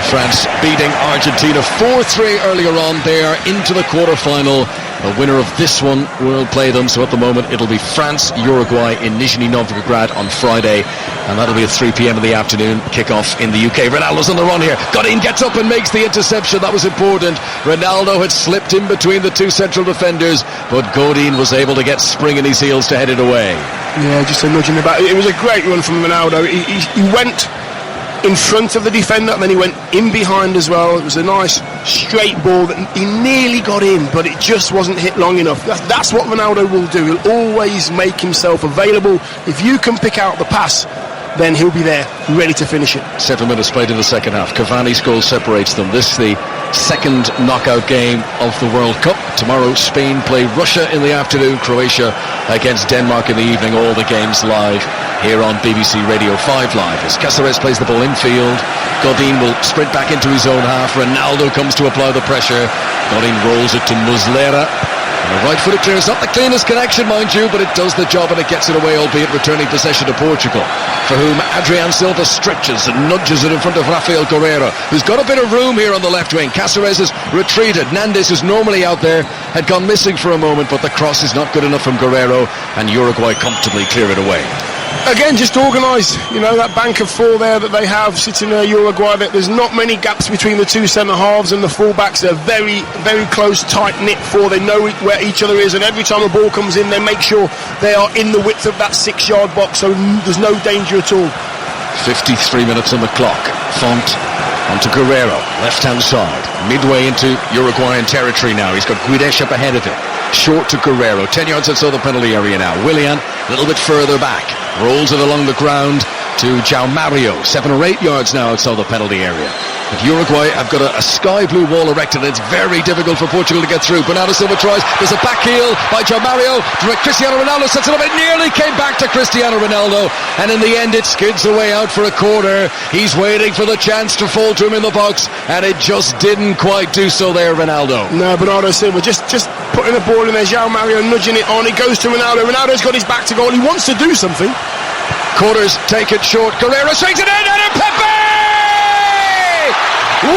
France beating Argentina 4-3 earlier on. They are into the quarter-final. The winner of this one will play them. So at the moment it'll be France-Uruguay in Nizhny Novgorod on Friday, and that'll be at 3 p.m. in the afternoon kickoff in the UK. Ronaldo's on the run here. Godin gets up and makes the interception. That was important. Ronaldo had slipped in between the two central defenders, but Godin was able to get spring in his heels to head it away. Yeah, just a nudge in the back. It was a great run from Ronaldo. He went in front of the defender, and then he went in behind as well. It was a nice straight ball that he nearly got in, but it just wasn't hit long enough. That's what Ronaldo will do. He'll always make himself available. If you can pick out the pass, then he'll be there, ready to finish it. 7 minutes played in the second half. Cavani's goal separates them. This is the second knockout game of the World Cup. Tomorrow, Spain play Russia in the afternoon, Croatia against Denmark in the evening. All the games live here on BBC Radio 5 Live. As Cáceres plays the ball infield, Godin will sprint back into his own half. Ronaldo comes to apply the pressure. Godin rolls it to Muslera. And the right foot, it clears. Not the cleanest connection, mind you, but it does the job and it gets it away, albeit returning possession to Portugal, for whom Adrian Silva stretches and nudges it in front of Rafael Guerreiro, who's got a bit of room here on the left wing. Cáceres has retreated. Nandes, who's normally out there, had gone missing for a moment, but the cross is not good enough from Guerreiro, and Uruguay comfortably clear it away. Again, just organised, that bank of 4 there that they have sitting there, Uruguay. There's not many gaps between the two centre-halves and the full-backs. They're very, very close, tight-knit 4. They know where each other is, and every time a ball comes in, they make sure they are in the width of that 6-yard box, so there's no danger at all. 53 minutes on the clock. Font onto Guerreiro, left-hand side, midway into Uruguayan territory now. He's got Guedes up ahead of him. short to Guerrero, 10 yards outside the penalty area now. Willian, a little bit further back, rolls it along the ground to João Mario, 7 or 8 yards now outside the penalty area. But Uruguay have got a sky blue wall erected. It's very difficult for Portugal to get through. Bernardo Silva tries. There's a back heel by João Mario. Cristiano Ronaldo sets it up. It nearly came back to Cristiano Ronaldo, and in the end it skids away out for a corner. He's waiting for the chance to fall to him in the box, and it just didn't quite do so there, Ronaldo. No, Bernardo Silva just putting the ball in there. João Mario nudging it on. It goes to Ronaldo. Ronaldo's got his back to goal. He wants to do something. Corners take it short. Guerrero swings it in, and Pepe! 1-1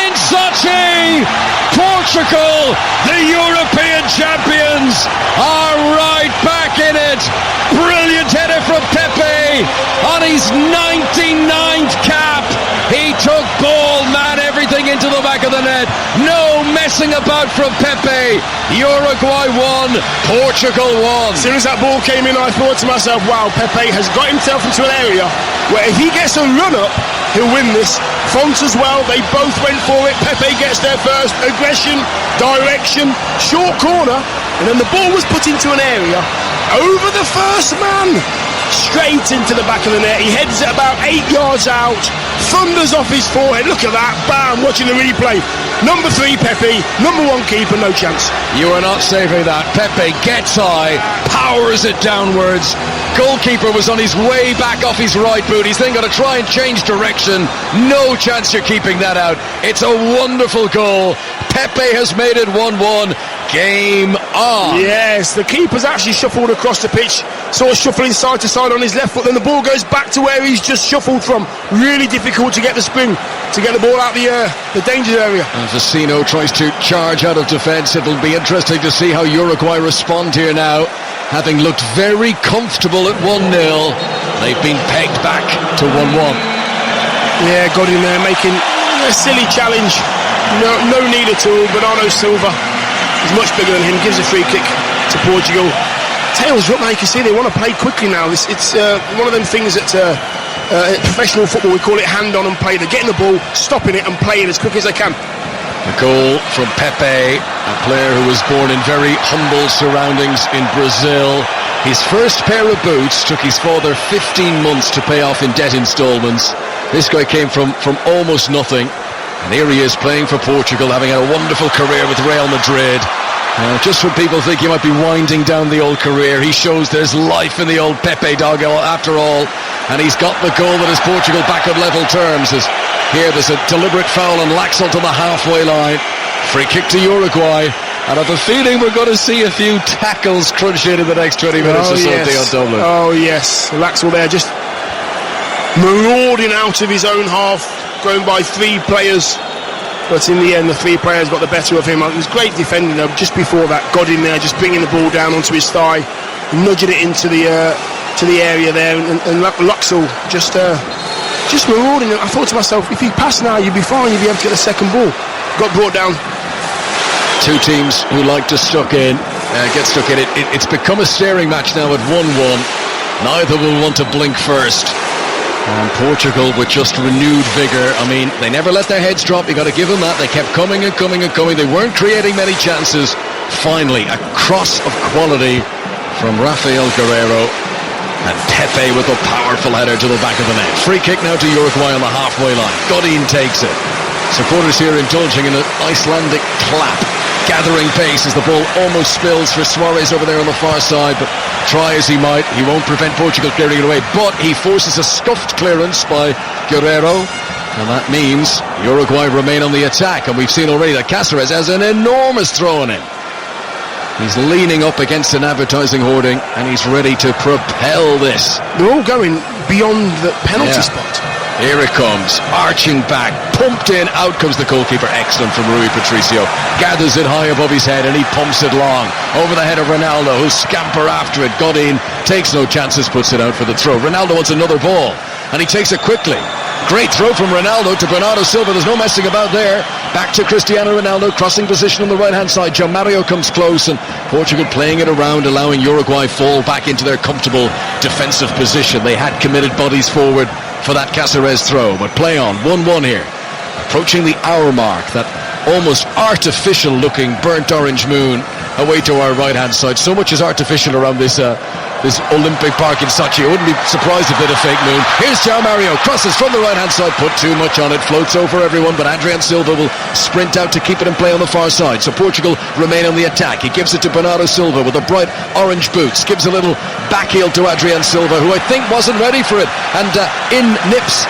in Sochi. Portugal, the European champions, are right back in it. Brilliant header from Pepe on his 99th cap. He took ball, man, everything into the back of the net. No messing about from Pepe. Uruguay won, Portugal won. As soon as that ball came in, I thought to myself, wow, Pepe has got himself into an area where if he gets a run up, he'll win this. Font as well, they both went for it. Pepe gets there first. Aggression, direction, short corner, and then the ball was put into an area over the first man, straight into the back of the net. He heads it about 8 yards out, thunders off his forehead. Look at that, bam, watching the replay. Number 3 Pepe, number 1 keeper, no chance. You are not saving that. Pepe gets high, powers it downwards. Goalkeeper was on his way back off his right boot. He's then got to try and change direction. No chance you're keeping that out. It's a wonderful goal. Pepe has made it 1-1. Game on. Yes, the keeper's actually shuffled across the pitch, sort of shuffling side to side on his left foot, then the ball goes back to where he's just shuffled from. Really difficult to get the spring, to get the ball out the danger area. And Vecino tries to charge out of defence. It'll be interesting to see how Uruguay respond here now. Having looked very comfortable at 1-0, they've been pegged back to 1-1. Yeah, got in there, making a silly challenge. No need at all. Bernardo Silva is much bigger than him, gives a free kick to Portugal. Tails up now, you can see they want to play quickly now. It's one of them things that professional football, we call it hand on and play. They're getting the ball, stopping it and playing as quick as they can. The goal from Pepe, a player who was born in very humble surroundings in Brazil. His first pair of boots took his father 15 months to pay off in debt installments. This guy came from almost nothing. And here he is playing for Portugal, having had a wonderful career with Real Madrid. Just when people think he might be winding down the old career, he shows there's life in the old Pepe dog after all. And he's got the goal that is Portugal back on level terms. As here there's a deliberate foul and Lax onto the halfway line. Free kick to Uruguay. And I have a feeling we're going to see a few tackles crunch in the next 20 minutes or so, Dion Dublin. Oh yes, Laxall there just marauding out of his own half, going by 3 players, but in the end the 3 players got the better of him. It was great defending though. Just before that, got in there, just bringing the ball down onto his thigh, nudging it into the area there, and Laxall just marauding. I thought to myself, if he passed now, you'd be fine, you'd be able to get the second ball. Got brought down. 2 teams who like to get stuck in. It's become a staring match now at 1-1. Neither will want to blink first. And Portugal with just renewed vigour. I mean, they never let their heads drop. You got to give them that. They kept coming and coming and coming. They weren't creating many chances. Finally, a cross of quality from Rafael Guerrero, and Pepe with a powerful header to the back of the net. Free kick now to Uruguay on the halfway line. Godin takes it. Supporters here indulging in an Icelandic clap, gathering pace as the ball almost spills for Suarez over there on the far side, but try as he might, he won't prevent Portugal clearing it away, but he forces a scuffed clearance by Guerrero, and that means Uruguay remain on the attack. And we've seen already that Cáceres has an enormous throw on him. He's leaning up against an advertising hoarding, and he's ready to propel this. They're all going beyond the penalty spot. Here it comes, arching back, pumped in, out comes the goalkeeper. Excellent from Rui Patricio. Gathers it high above his head and he pumps it long. Over the head of Ronaldo, who'll scamper after it. Godin takes no chances, puts it out for the throw. Ronaldo wants another ball, and he takes it quickly. Great throw from Ronaldo to Bernardo Silva. There's no messing about there. Back to Cristiano Ronaldo, crossing position on the right-hand side. João Mario comes close, and Portugal playing it around, allowing Uruguay fall back into their comfortable defensive position. They had committed bodies forward for that Cáceres throw, but play on. 1-1 here. Approaching the hour mark, that almost artificial-looking burnt orange moon away to our right-hand side. So much is artificial around this Olympic Park in Sochi. I wouldn't be surprised if they had a fake moon. Here's João Mario, crosses from the right-hand side, put too much on it, floats over everyone, but Adrian Silva will sprint out to keep it in play on the far side. So Portugal remain on the attack. He gives it to Bernardo Silva with the bright orange boots, gives a little backheel to Adrian Silva, who I think wasn't ready for it, and in nips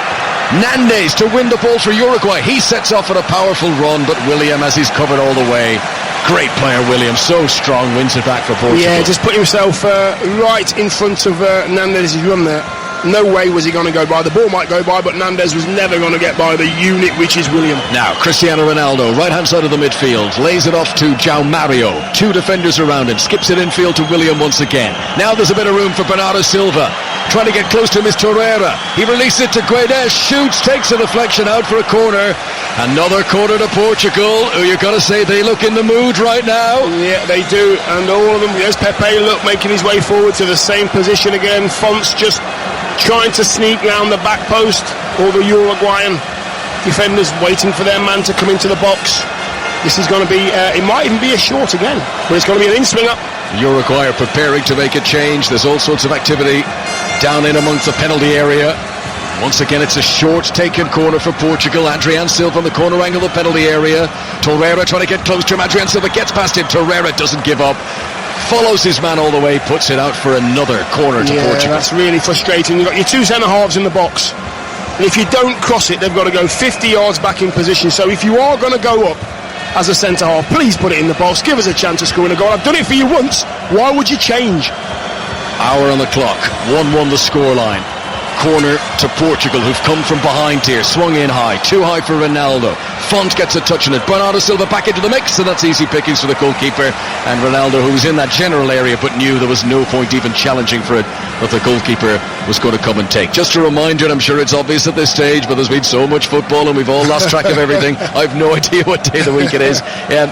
Nandes to win the ball for Uruguay. He sets off on a powerful run, but William, as he's covered all the way, great player William, so strong, wins it back for Portugal. Yeah, just put himself right in front of Nandes' run there. No way was he going to go by. The ball might go by, but Nandes was never going to get by the unit, which is William. Now, Cristiano Ronaldo, right-hand side of the midfield, lays it off to João Mario. Two defenders around him, skips it infield to William once again. Now there's a bit of room for Bernardo Silva. Trying to get close to Miss Torreira. He releases it to Guedes, shoots, takes a deflection out for a corner. Another corner to Portugal, who you've got to say they look in the mood right now. Yeah, they do, and all of them. There's Pepe, look, making his way forward to the same position again. Fonts just trying to sneak round the back post. All the Uruguayan defenders waiting for their man to come into the box. This is going to be, it might even be a short again, but it's going to be an in-swinger. Uruguay are preparing to make a change. There's all sorts of activity down in amongst the penalty area. Once again, it's a short taken corner for Portugal. Adrian Silva on the corner angle of the penalty area. Torreira trying to get close to him. Adrian Silva gets past him. Torreira doesn't give up. Follows his man all the way, puts it out for another corner to Portugal. That's really frustrating. You've got your two centre-halves in the box, and if you don't cross it, they've got to go 50 yards back in position. So if you are going to go up as a centre-half, please put it in the box. Give us a chance of scoring a goal. I've done it for you once. Why would you change? Hour on the clock. 1-1 the scoreline. Corner to Portugal, who've come from behind here. Swung in high. Too high for Ronaldo. Font gets a touch on it. Bernardo Silva back into the mix, and that's easy pickings for the goalkeeper. And Ronaldo, who was in that general area but knew there was no point even challenging for it, that the goalkeeper was going to come and take. Just a reminder, and I'm sure it's obvious at this stage, but there's been so much football and we've all lost track of everything. I've no idea what day of the week it is.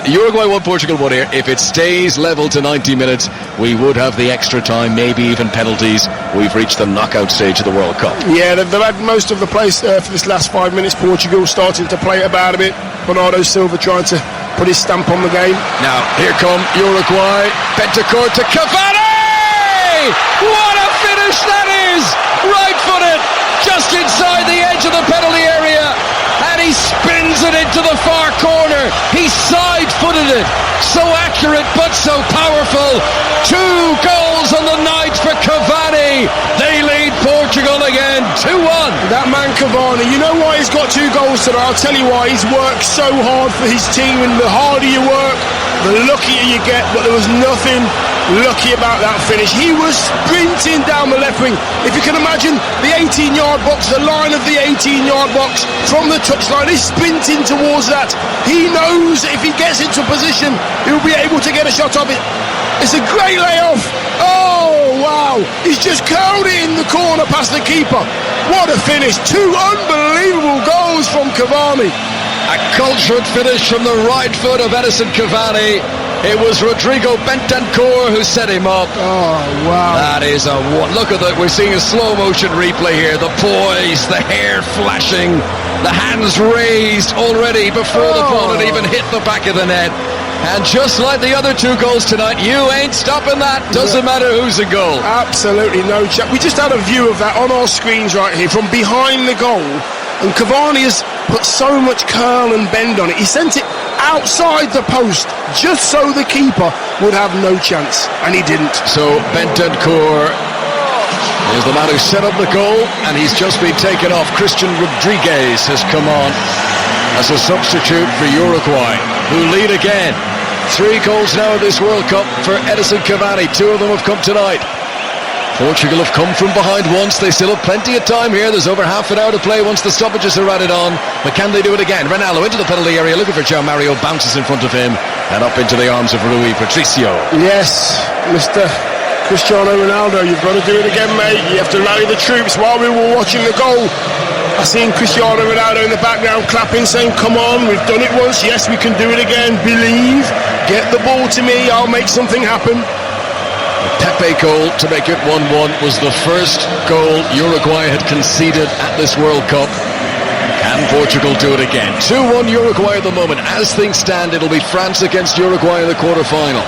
Uruguay 1, Portugal 1 here. If it stays level to 90 minutes, we would have the extra time, maybe even penalties. We've reached the knockout stage of the World Cup. Yeah, they've had most of the place for this last 5 minutes. Portugal starting to play it about a bit. Bernardo Silva trying to put his stamp on the game. Now, here come Uruguay. Bentancur to Cavani! What a finish that is! Right-footed, just inside the edge of the penalty area. And he spins it into the far corner. He side-footed it. So accurate, but so powerful. 2 goals on the night for Cavani. They lead Portugal again, 2-1. That man Cavani, you know why he's got 2 goals today? I'll tell you why. He's worked so hard for his team, and the harder you work, the luckier you get. But there was nothing lucky about that finish. He was sprinting down the left wing. If you can imagine the 18-yard box, the line of the 18-yard box from the touchline, he's sprinting towards that. He knows if he gets into position, he'll be able to get a shot off it. It's a great layoff. Oh, wow. He's just curled it in the corner past the keeper. What a finish. 2 unbelievable goals from Cavani. A cultured finish from the right foot of Edison Cavani. It was Rodrigo Bentancur who set him up. Oh, wow. That is a one. Look at that. We're seeing a slow motion replay here. The poise, the hair flashing, the hands raised already before the ball had even hit the back of the net. And just like the other 2 goals tonight, you ain't stopping that. Doesn't matter who's in goal. Absolutely no chance. We just had a view of that on our screens right here from behind the goal. And Cavani has put so much curl and bend on it. He sent it outside the post just so the keeper would have no chance, and he didn't. So Bentancur is the man who set up the goal, and he's just been taken off. Christian Rodriguez has come on as a substitute for Uruguay, who lead again. 3 goals now in this World Cup for Edison Cavani. 2 of them have come tonight. Portugal have come from behind once. They still have plenty of time here. There's over half an hour to play once the stoppages are added on. But can they do it again? Ronaldo into the penalty area, looking for João Mario, bounces in front of him and up into the arms of Rui Patricio. Yes, Mr. Cristiano Ronaldo, you've got to do it again, mate. You have to rally the troops. While we were watching the goal, I seen Cristiano Ronaldo in the background clapping, saying, come on, we've done it once. Yes, we can do it again. Believe. Get the ball to me. I'll make something happen. The Pepe goal to make it 1-1 was the first goal Uruguay had conceded at this World Cup. Can Portugal do it again? 2-1 Uruguay at the moment. As things stand, it'll be France against Uruguay in the quarter-final.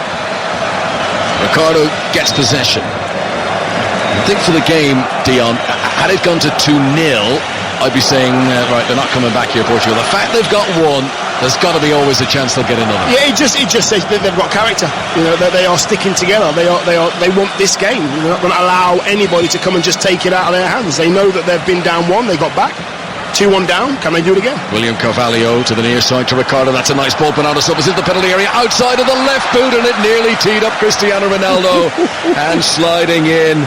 Ricardo gets possession. I think for the game, Dion, had it gone to 2-0, I'd be saying, right, they're not coming back here, Portugal. The fact they've got one, there's got to be always a chance they'll get another. Yeah, it just says that they've got character. You know, they are sticking together. They want this game. They're not going to allow anybody to come and just take it out of their hands. They know that they've been down one, they got back. 2-1 down, can they do it again? William Carvalho to the near side to Ricardo. That's a nice ball. Bernardo Silva's in the penalty area, outside of the left boot, and it nearly teed up Cristiano Ronaldo. And sliding in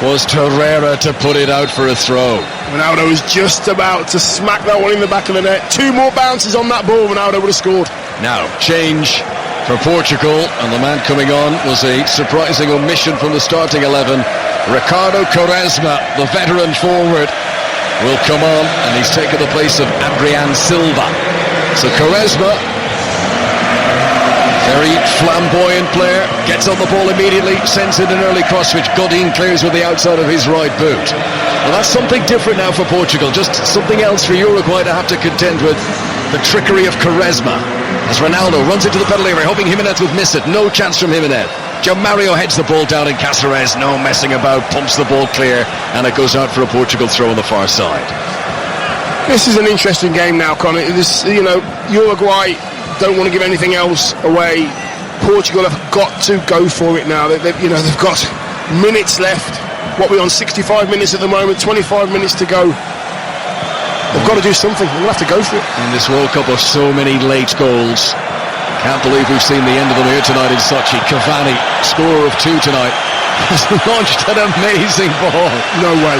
was Torreira to put it out for a throw. Ronaldo was just about to smack that one in the back of the net. 2 more bounces on that ball, Ronaldo would have scored. Now, change for Portugal, and the man coming on was a surprising omission from the starting 11. Ricardo Quaresma, the veteran forward, will come on, and he's taken the place of Adrian Silva. So Quaresma, very flamboyant player, gets on the ball immediately, sends in an early cross which Godin clears with the outside of his right boot. Well, that's something different now for Portugal, just something else for Uruguay to have to contend with. The trickery of Quaresma as Ronaldo runs into the penalty area, hoping Jimenez would miss it. No chance from Jimenez. João Mario heads the ball down in Cáceres, no messing about, pumps the ball clear, and it goes out for a Portugal throw on the far side. This is an interesting game now, Conor. Uruguay don't want to give anything else away. Portugal have got to go for it now. They've got minutes left. What, we're on 65 minutes at the moment, 25 minutes to go. They've got to do something. They'll have to go for it. In this World Cup of so many late goals, can't believe we've seen the end of them here tonight in Sochi. Cavani, scorer of 2 tonight, has launched an amazing ball. No way.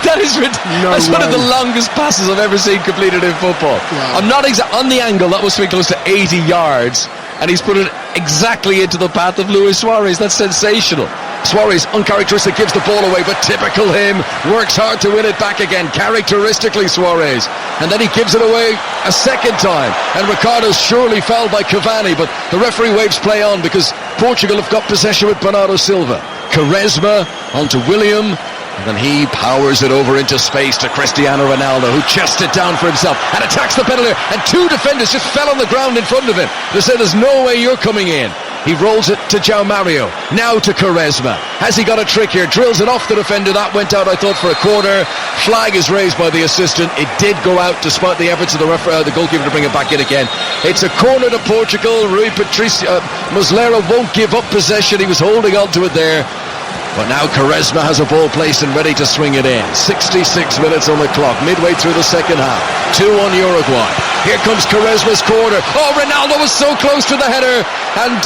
That's one of the longest passes I've ever seen completed in football. Wow. I'm not on the angle, that was close to 80 yards, and he's put it exactly into the path of Luis Suarez. That's sensational. Suarez, uncharacteristic, gives the ball away, but typical him, works hard to win it back again, characteristically Suarez, and then he gives it away a second time, and Ricardo's surely fouled by Cavani, but the referee waves play on because Portugal have got possession with Bernardo Silva. Quaresma onto William, and then he powers it over into space to Cristiano Ronaldo, who chests it down for himself and attacks the penalty, and 2 defenders just fell on the ground in front of him to say there's no way you're coming in. He rolls it to João Mario, now to Quaresma. Has he got a trick here? Drills it off the defender. That went out, I thought, for a corner. Flag is raised by the assistant. It did go out despite the efforts of the goalkeeper to bring it back in again. It's a corner to Portugal. Rui Patricio Muslera won't give up possession. He was holding on to it there. But now Quaresma has a ball placed and ready to swing it in. 66 minutes on the clock, midway through the second half. 2-1 Uruguay. Here comes Quaresma's corner. Oh, Ronaldo was so close to the header. And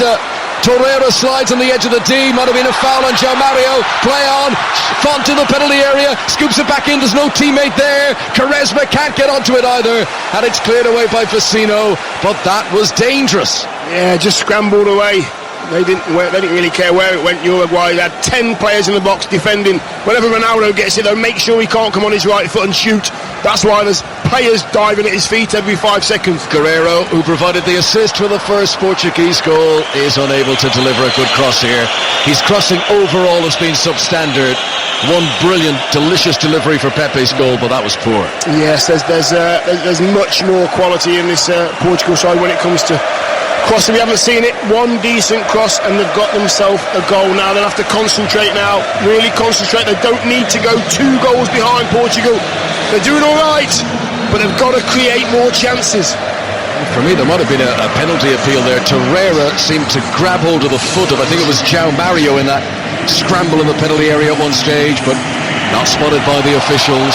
Torreira slides on the edge of the D. Might have been a foul on João Mario. Play on. Font in the penalty area. Scoops it back in. There's no teammate there. Quaresma can't get onto it either. And it's cleared away by Vecino. But that was dangerous. Yeah, just scrambled away. They didn't really care where it went. Uruguay, they had 10 players in the box defending. Whenever Ronaldo gets it, they'll make sure he can't come on his right foot and shoot. That's why there's players diving at his feet every 5 seconds. Guerreiro, who provided the assist for the first Portuguese goal, is unable to deliver a good cross here. His crossing overall has been substandard. One brilliant, delicious delivery for Pepe's goal, but that was poor. Yes, there's much more quality in this Portugal side when it comes to crossing. We haven't seen it. One decent cross and they've got themselves a goal now. They'll have to concentrate now, really concentrate. They don't need to go 2 goals behind Portugal. They're doing all right, but they've got to create more chances. For me, there might have been a penalty appeal there. Torreira seemed to grab hold of the foot of, I think it was João Mario, in that scramble in the penalty area at one stage, but not spotted by the officials.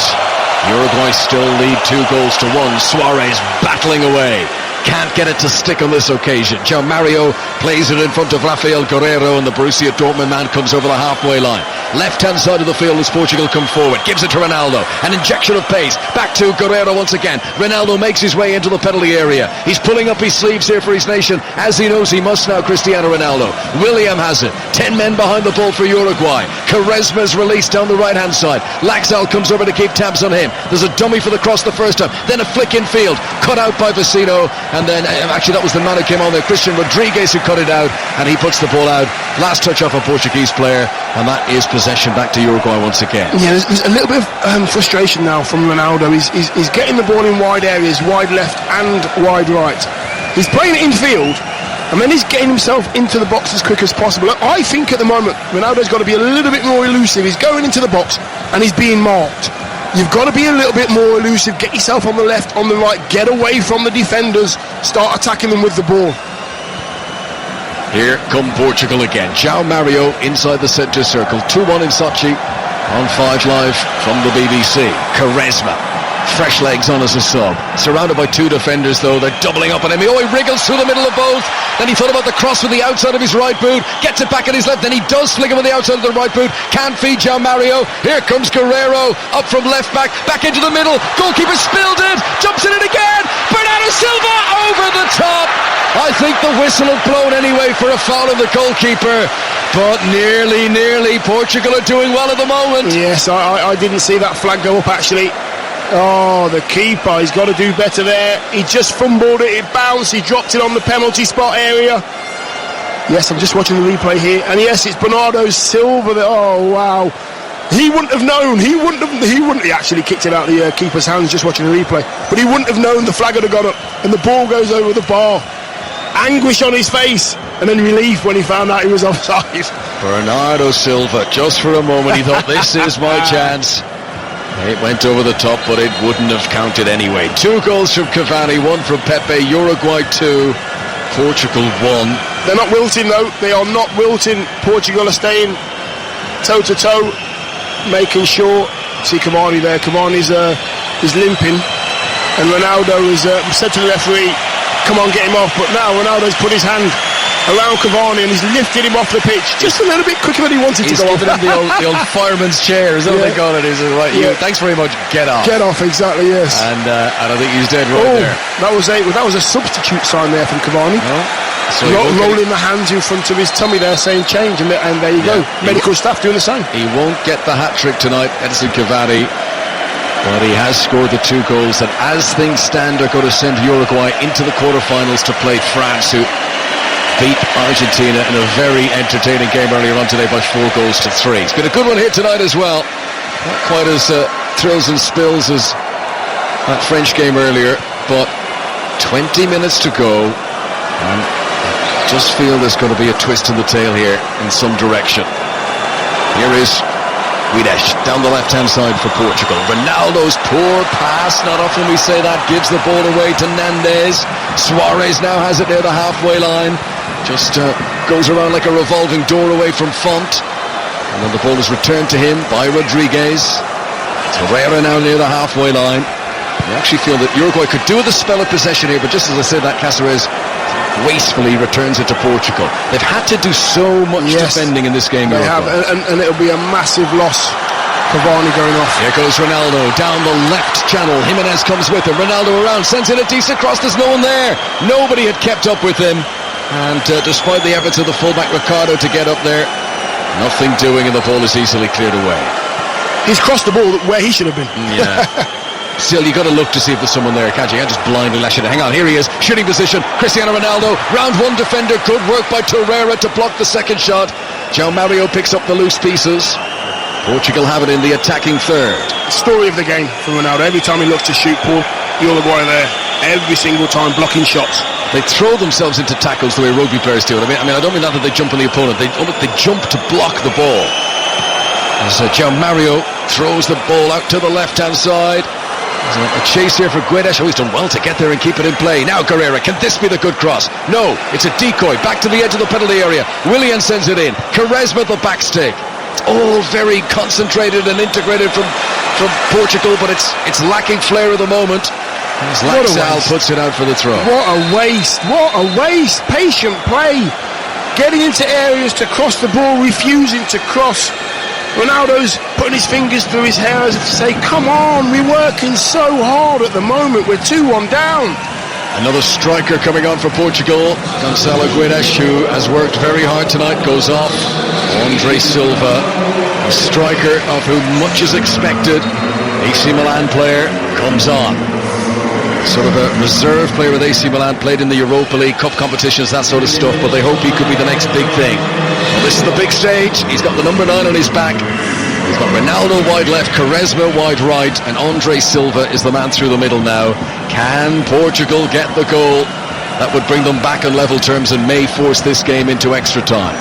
Uruguay still lead 2-1. Suarez battling away. Can't get it to stick on this occasion. João Mario plays it in front of Rafael Guerreiro, and the Borussia Dortmund man comes over the halfway line. Left-hand side of the field as Portugal come forward. Gives it to Ronaldo. An injection of pace. Back to Guerreiro once again. Ronaldo makes his way into the penalty area. He's pulling up his sleeves here for his nation, as he knows he must now, Cristiano Ronaldo. William has it. 10 men behind the ball for Uruguay. Quaresma's released down the right-hand side. Laxalt comes over to keep tabs on him. There's a dummy for the cross the first time. Then a flick in field. Cut out by Vecino. And then, actually, that was the man who came on there, Christian Rodriguez, who cut it out, and he puts the ball out. Last touch off a Portuguese player, and that is possession back to Uruguay once again. Yeah, there's a little bit of frustration now from Ronaldo. He's getting the ball in wide areas, wide left and wide right. He's playing it in field, And then he's getting himself into the box as quick as possible. I think at the moment, Ronaldo's got to be a little bit more elusive. He's going into the box and he's being marked. You've got to be a little bit more elusive. Get yourself on the left, on the right. Get away from the defenders. Start attacking them with the ball. Here come Portugal again. João Mario inside the centre circle. 2-1 in Sochi on 5 Live from the BBC. Quaresma. Fresh legs on as a sub. Surrounded by 2 defenders though. They're doubling up on him. Oh, he wriggles through the middle of both. Then he thought about the cross with the outside of his right boot. Gets it back at his left. Then he does flick him with the outside of the right boot. Can't feed João Mario. Here comes Guerrero. Up from left back. Back into the middle. Goalkeeper spilled it. Jumps in it again. Bernardo Silva over the top. I think the whistle had blown anyway for a foul of the goalkeeper. But nearly. Portugal are doing well at the moment. Yes, I didn't see that flag go up actually. Oh, the keeper, he's got to do better there. He just fumbled it, it bounced, he dropped it on the penalty spot area. Yes, I'm just watching the replay here, and yes, it's Bernardo Silva that, oh wow. He wouldn't have known, he actually kicked it out the keeper's hands just watching the replay, but he wouldn't have known the flag had gone up, and the ball goes over the bar. Anguish on his face, and then relief when he found out he was offside. Bernardo Silva, just for a moment, he thought, this is my chance. It went over the top, but it wouldn't have counted anyway. 2 goals from Cavani, 1 from Pepe. Uruguay 2, Portugal 1. They're not wilting though. They are not wilting. Portugal are staying toe-to-toe, making sure. See Cavani there. Cavani's is limping, and Ronaldo is said to the referee, "Come on, get him off." But now Ronaldo's put his hand around Cavani and he's lifted him off the pitch just a little bit quicker than he wanted to go off. He's given him the old fireman's chair, is that what they call it? Is it right? Yeah. Thanks very much, get off. Get off, exactly, yes. And I think he's dead right there. That was a substitute sign there from Cavani. No. So rolling the hands in front of his tummy there saying change, and there you go. Medical staff doing the same. He won't get the hat-trick tonight, Edison Cavani, but he has scored the 2 goals that, as things stand, are going to send Uruguay into the quarterfinals to play France, who beat Argentina in a very entertaining game earlier on today by 4 goals to 3. It's been a good one here tonight as well. Not quite as thrills and spills as that French game earlier, but 20 minutes to go, and I just feel there's going to be a twist in the tail here in some direction. Here is Guedes down the left-hand side for Portugal. Ronaldo's poor pass, not often we say that, gives the ball away to Nandez. Suarez now has it near the halfway line. Just goes around like a revolving door away from Font. And then the ball is returned to him by Rodriguez. Torreira now near the halfway line. I actually feel that Uruguay could do with a spell of possession here, but just as I said, that Cáceres wastefully returns it to Portugal. They've had to do so much defending in this game. They have, and it'll be a massive loss. Cavani going off. Here goes Ronaldo down the left channel. Jimenez comes with him. Ronaldo around, sends in a decent cross. There's no one there. Nobody had kept up with him. And despite the efforts of the fullback Ricardo to get up there, nothing doing, and the ball is easily cleared away. He's crossed the ball where he should have been. Yeah. Still, you got to look to see if there's someone there, can't you? You can't just blindly lash it. Hang on, here he is, shooting position. Cristiano Ronaldo, round 1 defender. Good work by Torreira to block the second shot. João Mario picks up the loose pieces. Portugal have it in the attacking third. Story of the game for Ronaldo. Every time he looks to shoot, Paul, Uruguay there. Every single time blocking shots. They throw themselves into tackles the way rugby players do it. I mean, I don't mean that they jump on the opponent. They jump to block the ball. As João Mario throws the ball out to the left-hand side. There's a chase here for Guedes. Oh, he's done well to get there and keep it in play. Now Guerrero, can this be the good cross? No, it's a decoy. Back to the edge of the penalty area. Willian sends it in. Quaresma the back stick. It's all very concentrated and integrated from Portugal, but it's lacking flair at the moment. As Laxal puts it out for the throw. What a waste. What a waste. Patient play. Getting into areas to cross the ball, refusing to cross. Ronaldo's putting his fingers through his hair as if to say, come on, we're working so hard at the moment. We're 2-1 down. Another striker coming on for Portugal. Gonçalo Guedes, who has worked very hard tonight, goes off. Andre Silva, a striker of whom much is expected. AC Milan player, comes on. Sort of a reserve player with AC Milan, played in the Europa League, cup competitions, that sort of stuff, but they hope he could be the next big thing. Well, this is the big stage. He's got the number 9 on his back. He's got Ronaldo wide left, Quaresma wide right, and Andre Silva is the man through the middle now. Can Portugal get the goal That would bring them back on level terms and may force this game into extra time.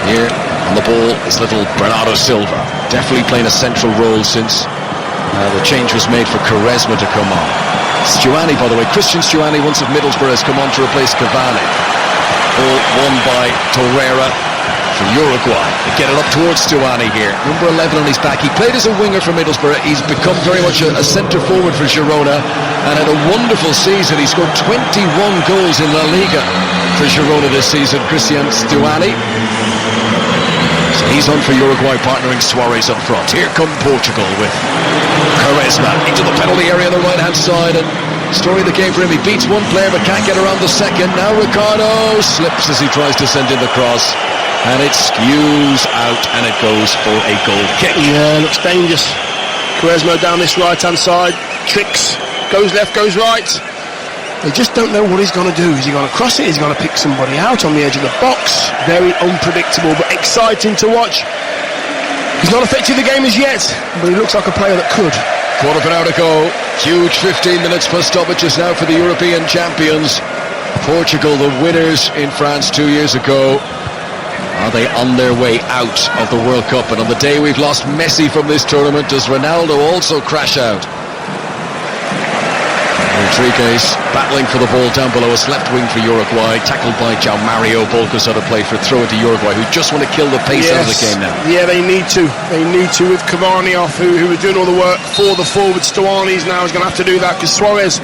Here on the ball is little Bernardo Silva, definitely playing a central role since the change was made for Quaresma to come on. Stuani, by the way, Christian Stuani, once of Middlesbrough, has come on to replace Cavani. Ball won by Torreira for Uruguay. They get it up towards Stuani here. Number 11 on his back. He played as a winger for Middlesbrough. He's become very much a centre forward for Girona, and had a wonderful season. He scored 21 goals in La Liga for Girona this season, Christian Stuani. So he's on for Uruguay, partnering Suarez up front. Here come Portugal with Quaresma into the penalty area on the right-hand side, and story of the game for him. He beats one player but can't get around the second. Now Ricardo slips as he tries to send in the cross, and it skews out and it goes for a goal kick. Yeah, looks dangerous. Quaresma down this right-hand side, tricks, goes left, goes right. They just don't know what he's going to do. Is he going to cross it? Is he going to pick somebody out on the edge of the box? Very unpredictable, but exciting to watch. He's not affected the game as yet, but he looks like a player that could. Quarter of an hour to go. Huge 15 minutes plus stoppages now for the European champions. Portugal, the winners in France 2 years ago. Are they on their way out of the World Cup? And on the day we've lost Messi from this tournament, does Ronaldo also crash out? Rodriguez battling for the ball down below us, left wing for Uruguay, tackled by João Mario. Ball goes out of play for a throw into Uruguay, who just want to kill the pace out of the game now. Yeah, they need to. They need to, with Cavani off, who was doing all the work for the forwards. Stuani's now is going to have to do that, because Suarez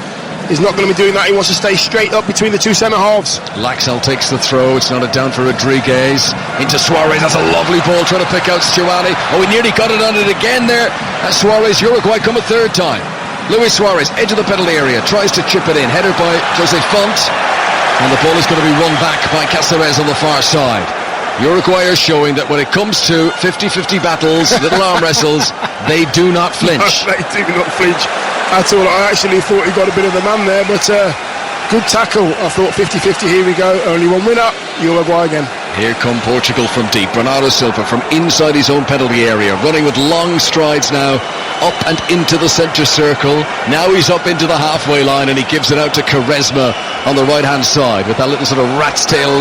is not going to be doing that. He wants to stay straight up between the two centre-halves. Laxalt takes the throw. It's not a down for Rodriguez. Into Suarez. That's a lovely ball trying to pick out Stuani. Oh, he nearly got it on it again there. Suarez, Uruguay come a third time. Luis Suarez, edge of the penalty area, tries to chip it in. Header by Jose Font. And the ball is going to be won back by Cáceres on the far side. Uruguay are showing that when it comes to 50-50 battles, little arm wrestles, they do not flinch. No, they do not flinch at all. I actually thought he got a bit of the man there, but good tackle. I thought 50-50, here we go. Only one winner, Uruguay again. Here come Portugal from deep. Bernardo Silva from inside his own penalty area, running with long strides now, up and into the centre circle. Now he's up into the halfway line, and he gives it out to Quaresma on the right-hand side with that little sort of rat's tail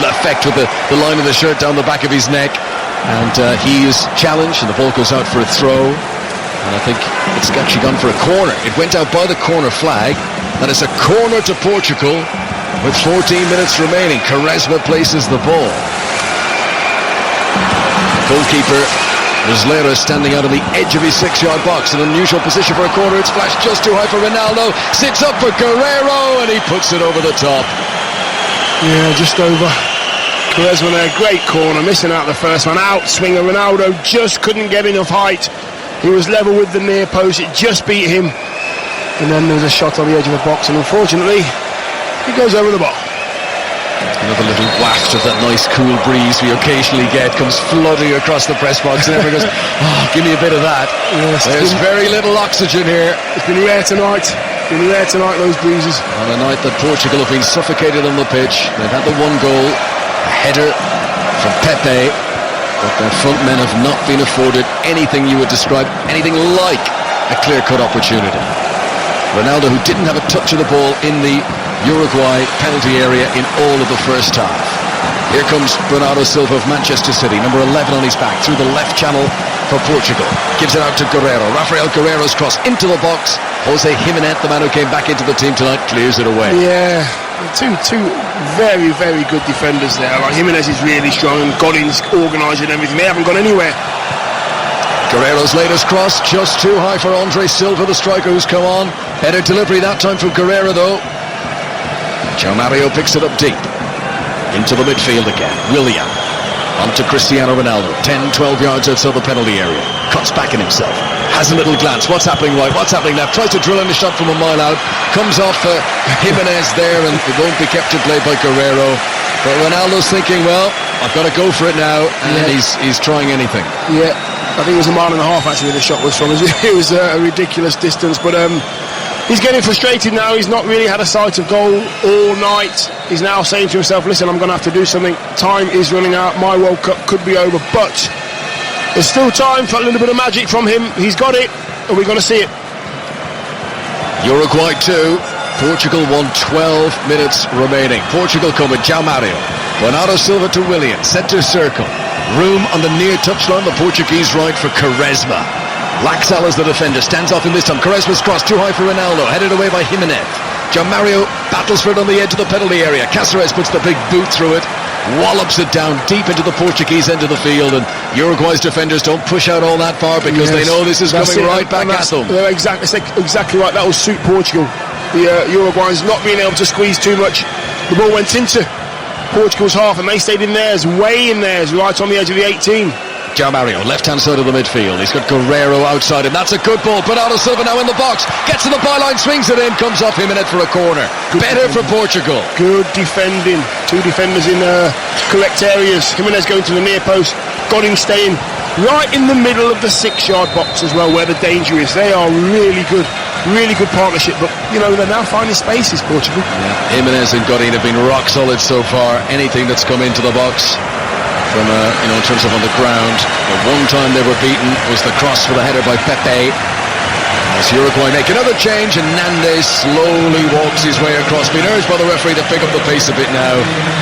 effect with the line of the shirt down the back of his neck. And he is challenged, and the ball goes out for a throw. And I think it's actually gone for a corner. It went out by the corner flag, and it's a corner to Portugal with 14 minutes remaining. Quaresma places the ball. Goalkeeper Muslera standing out on the edge of his 6-yard box. An unusual position for a corner. It's flashed just too high for Ronaldo. Sits up for Guerrero, and he puts it over the top. Yeah, just over. Quaresma there, great corner, missing out the first one. Out swinger, Ronaldo just couldn't get enough height. He was level with the near post, it just beat him. And then there was a shot on the edge of the box, and unfortunately, he goes over the bar. Another little waft of that nice cool breeze we occasionally get comes flooding across the press box, and everyone goes, oh, give me a bit of that. Yes, there's very little oxygen here. It's been rare tonight. Those breezes. On a night that Portugal have been suffocated on the pitch. They've had the one goal, a header from Pepe, but their front men have not been afforded anything you would describe, anything like a clear-cut opportunity. Ronaldo, who didn't have a touch of the ball in the Uruguay penalty area in all of the first half. Here comes Bernardo Silva of Manchester City, number 11 on his back, through the left channel for Portugal. Gives it out to Guerrero. Rafael Guerrero's cross into the box. Jose Jimenez, the man who came back into the team tonight, clears it away. Yeah, two very, very good defenders there. Like Jimenez is really strong, and Godin's organising everything. They haven't gone anywhere. Guerrero's latest cross, just too high for Andre Silva, the striker who's come on. Better delivery that time from Guerrero, though. João Mario picks it up deep. Into the midfield again. Willian. On to Cristiano Ronaldo. 10-12 yards outside the penalty area. Cuts back in himself. Has a little glance. What's happening right? What's happening left? Tries to drill in a shot from a mile out. Comes off Jimenez there, and it won't be kept in play by Guerrero. But Ronaldo's thinking, well, I've got to go for it now, and he's trying anything. Yeah, I think it was a mile and a half actually the shot was from. It was a ridiculous distance, but he's getting frustrated now. He's not really had a sight of goal all night. He's now saying to himself, listen, I'm going to have to do something. Time is running out. My World Cup could be over, but there's still time for a little bit of magic from him. He's got it. Are we going to see it? Uruguay 2, Portugal won 12 minutes remaining. Portugal come with João Mario. Bernardo Silva to Willian, centre circle. Room on the near touchline, the Portuguese right for Quaresma. Laxal is the defender, stands off in this time. Quaresma's cross, too high for Ronaldo, headed away by Jimenez. João Mario battles for it on the edge of the penalty area. Cáceres puts the big boot through it, wallops it down deep into the Portuguese end of the field, and Uruguay's defenders don't push out all that far because they know this is coming right back at them. Exactly right. That will suit Portugal. The Uruguayans not being able to squeeze too much. The ball went into Portugal's half and they stayed in theirs, way in theirs, right on the edge of the 18. João Mario, left-hand side of the midfield. He's got Guerrero outside him. That's a good ball. Bernardo Silva now in the box. Gets to the byline, swings it in, comes off Jimenez for a corner. Better for Portugal. Good defending. Two defenders in correct areas. Jimenez going to the near post. Got him staying right in the middle of the 6-yard box as well, where the danger is. They are really good partnership. But, you know, they're now finding spaces, Portugal. Yeah. Jimenez and Godin have been rock solid so far. Anything that's come into the box from, in terms of on the ground. The one time they were beaten was the cross for the header by Pepe. As Uruguay make another change, and Nandes slowly walks his way across, being urged by the referee to pick up the pace a bit now.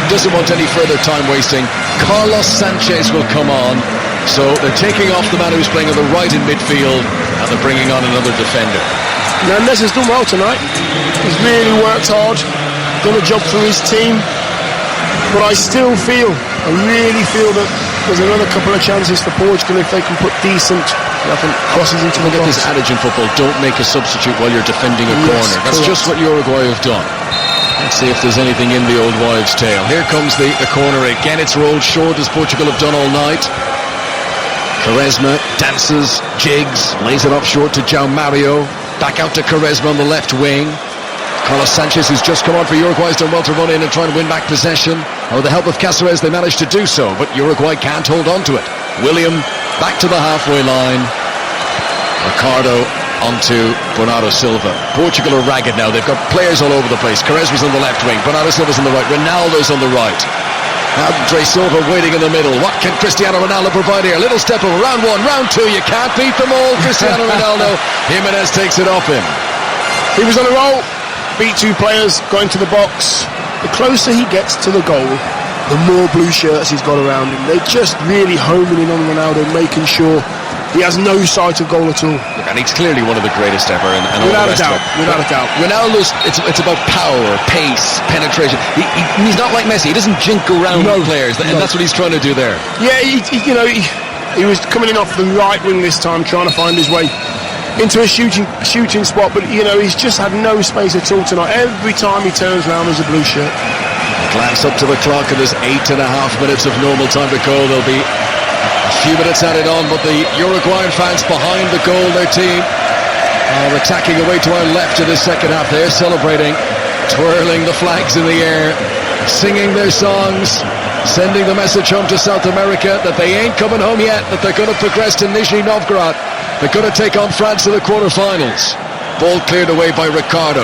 Doesn't want any further time wasting. Carlos Sanchez will come on. So they're taking off the man who's playing on the right in midfield, and they're bringing on another defender. Nandes has done well tonight. He's really worked hard, done a job for his team. But I really feel that there's another couple of chances for Portugal if they can put decent crosses into the box. This adage in football, don't make a substitute while you're defending a corner. That's correct. Just what Uruguay have done. Let's see if there's anything in the old wives' tale. Here comes the corner again. It's rolled short as Portugal have done all night. Quaresma dances, jigs, lays it off short to João Mario. Back out to Quaresma on the left wing. Carlos Sanchez, who's just come on for Uruguay, has done well to run in and try and win back possession. With the help of Cáceres, they managed to do so, but Uruguay can't hold on to it. William back to the halfway line. Ricardo onto Bernardo Silva. Portugal are ragged now. They've got players all over the place. Quaresma's on the left wing. Bernardo Silva's on the right. Ronaldo's on the right. Andre Silva waiting in the middle. What can Cristiano Ronaldo provide here? Little step over. Round one, round two. You can't beat them all, Cristiano Ronaldo. Jimenez takes it off him. He was on a roll. Beat two players, got into the box. The closer he gets to the goal, the more blue shirts he's got around him. They're just really homing in on Ronaldo, making sure he has no sight of goal at all. Look, and he's clearly one of the greatest ever. And without a doubt. Ronaldo's, it's about power, pace, penetration. He's not like Messi. He doesn't jink around players, and that's what he's trying to do there. Yeah, he was coming in off the right wing this time, trying to find his way into a shooting spot, but he's just had no space at all tonight. Every time he turns around, there's a blue shirt. Glance up to the clock, and there's 8.5 minutes of normal time to go. There'll be a few minutes added on, but the Uruguayan fans behind the goal, their team, are attacking away to our left in the second half. They're celebrating, twirling the flags in the air, singing their songs, sending the message home to South America that they ain't coming home yet, that they're going to progress to Nizhny Novgorod. They're going to take on France in the quarterfinals. Ball cleared away by Ricardo.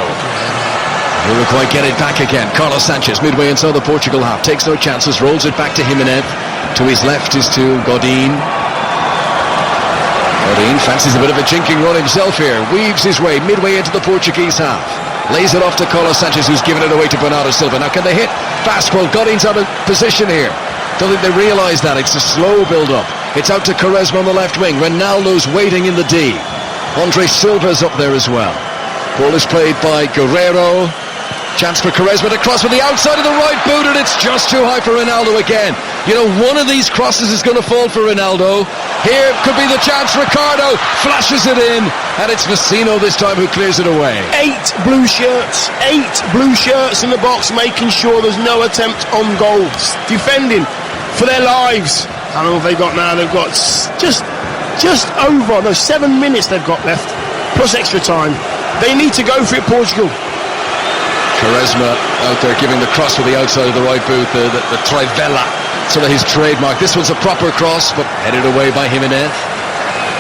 Uruguay get it back again. Carlos Sanchez midway inside the Portugal half. Takes no chances, rolls it back to Jimenez. To his left is to Godin. Godin fancies a bit of a jinking run himself here. Weaves his way midway into the Portuguese half. Lays it off to Carlos Sanchez, who's given it away to Bernardo Silva. Now can they hit fast? Well, Godin's out of position here. Don't think they realise that. It's a slow build-up. It's out to Quaresma on the left wing. Ronaldo's waiting in the D. Andre Silva's up there as well. Ball is played by Guerrero. Chance for Quaresma to cross with the outside of the right boot, and it's just too high for Ronaldo again. One of these crosses is going to fall for Ronaldo. Here could be the chance. Ricardo flashes it in, and it's Vecino this time who clears it away. 8 blue shirts in the box, making sure there's no attempt on goals. Defending for their lives. I don't know what they've got now. They've got just over 7 minutes they've got left, plus extra time. They need to go for it, Portugal. Quaresma out there giving the cross with the outside of the right boot, the trivela, sort of his trademark. This one's a proper cross, but headed away by Jimenez.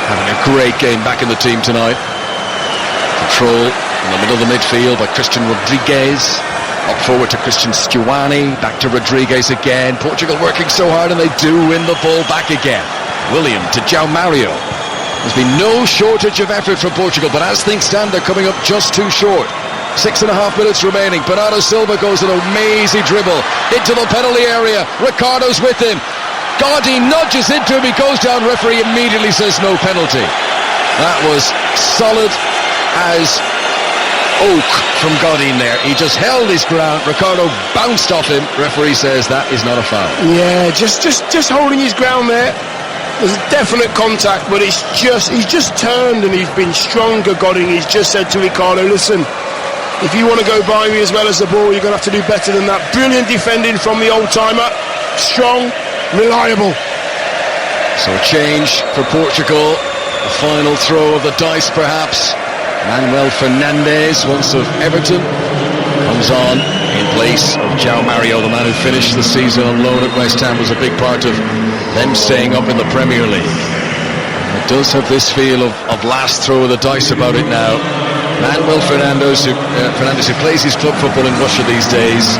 Having a great game back in the team tonight. Control in the middle of the midfield by Christian Rodriguez. Up forward to Christian Stuani, back to Rodriguez again. Portugal working so hard, and they do win the ball back again. William to João Mario. There's been no shortage of effort from Portugal, but as things stand, they're coming up just too short. 6.5 minutes remaining. Bernardo Silva goes an amazing dribble into the penalty area. Ricardo's with him. Gotti nudges into him. He goes down. Referee immediately says no penalty. That was solid as oak from Godin there. He just held his ground. Ricardo bounced off him. Referee says that is not a foul. Yeah, just holding his ground there. There's a definite contact, but he's just turned and he's been stronger. Godin, he's just said to Ricardo, listen, if you want to go by me as well as the ball, you're going to have to do better than that. Brilliant defending from the old-timer. Strong, reliable. So a change for Portugal. The final throw of the dice, perhaps. Manuel Fernandes, once of Everton, comes on in place of João Mario, the man who finished the season on loan at West Ham, was a big part of them staying up in the Premier League. It does have this feel of last throw of the dice about it now. Manuel Fernandes, who plays his club football in Russia these days.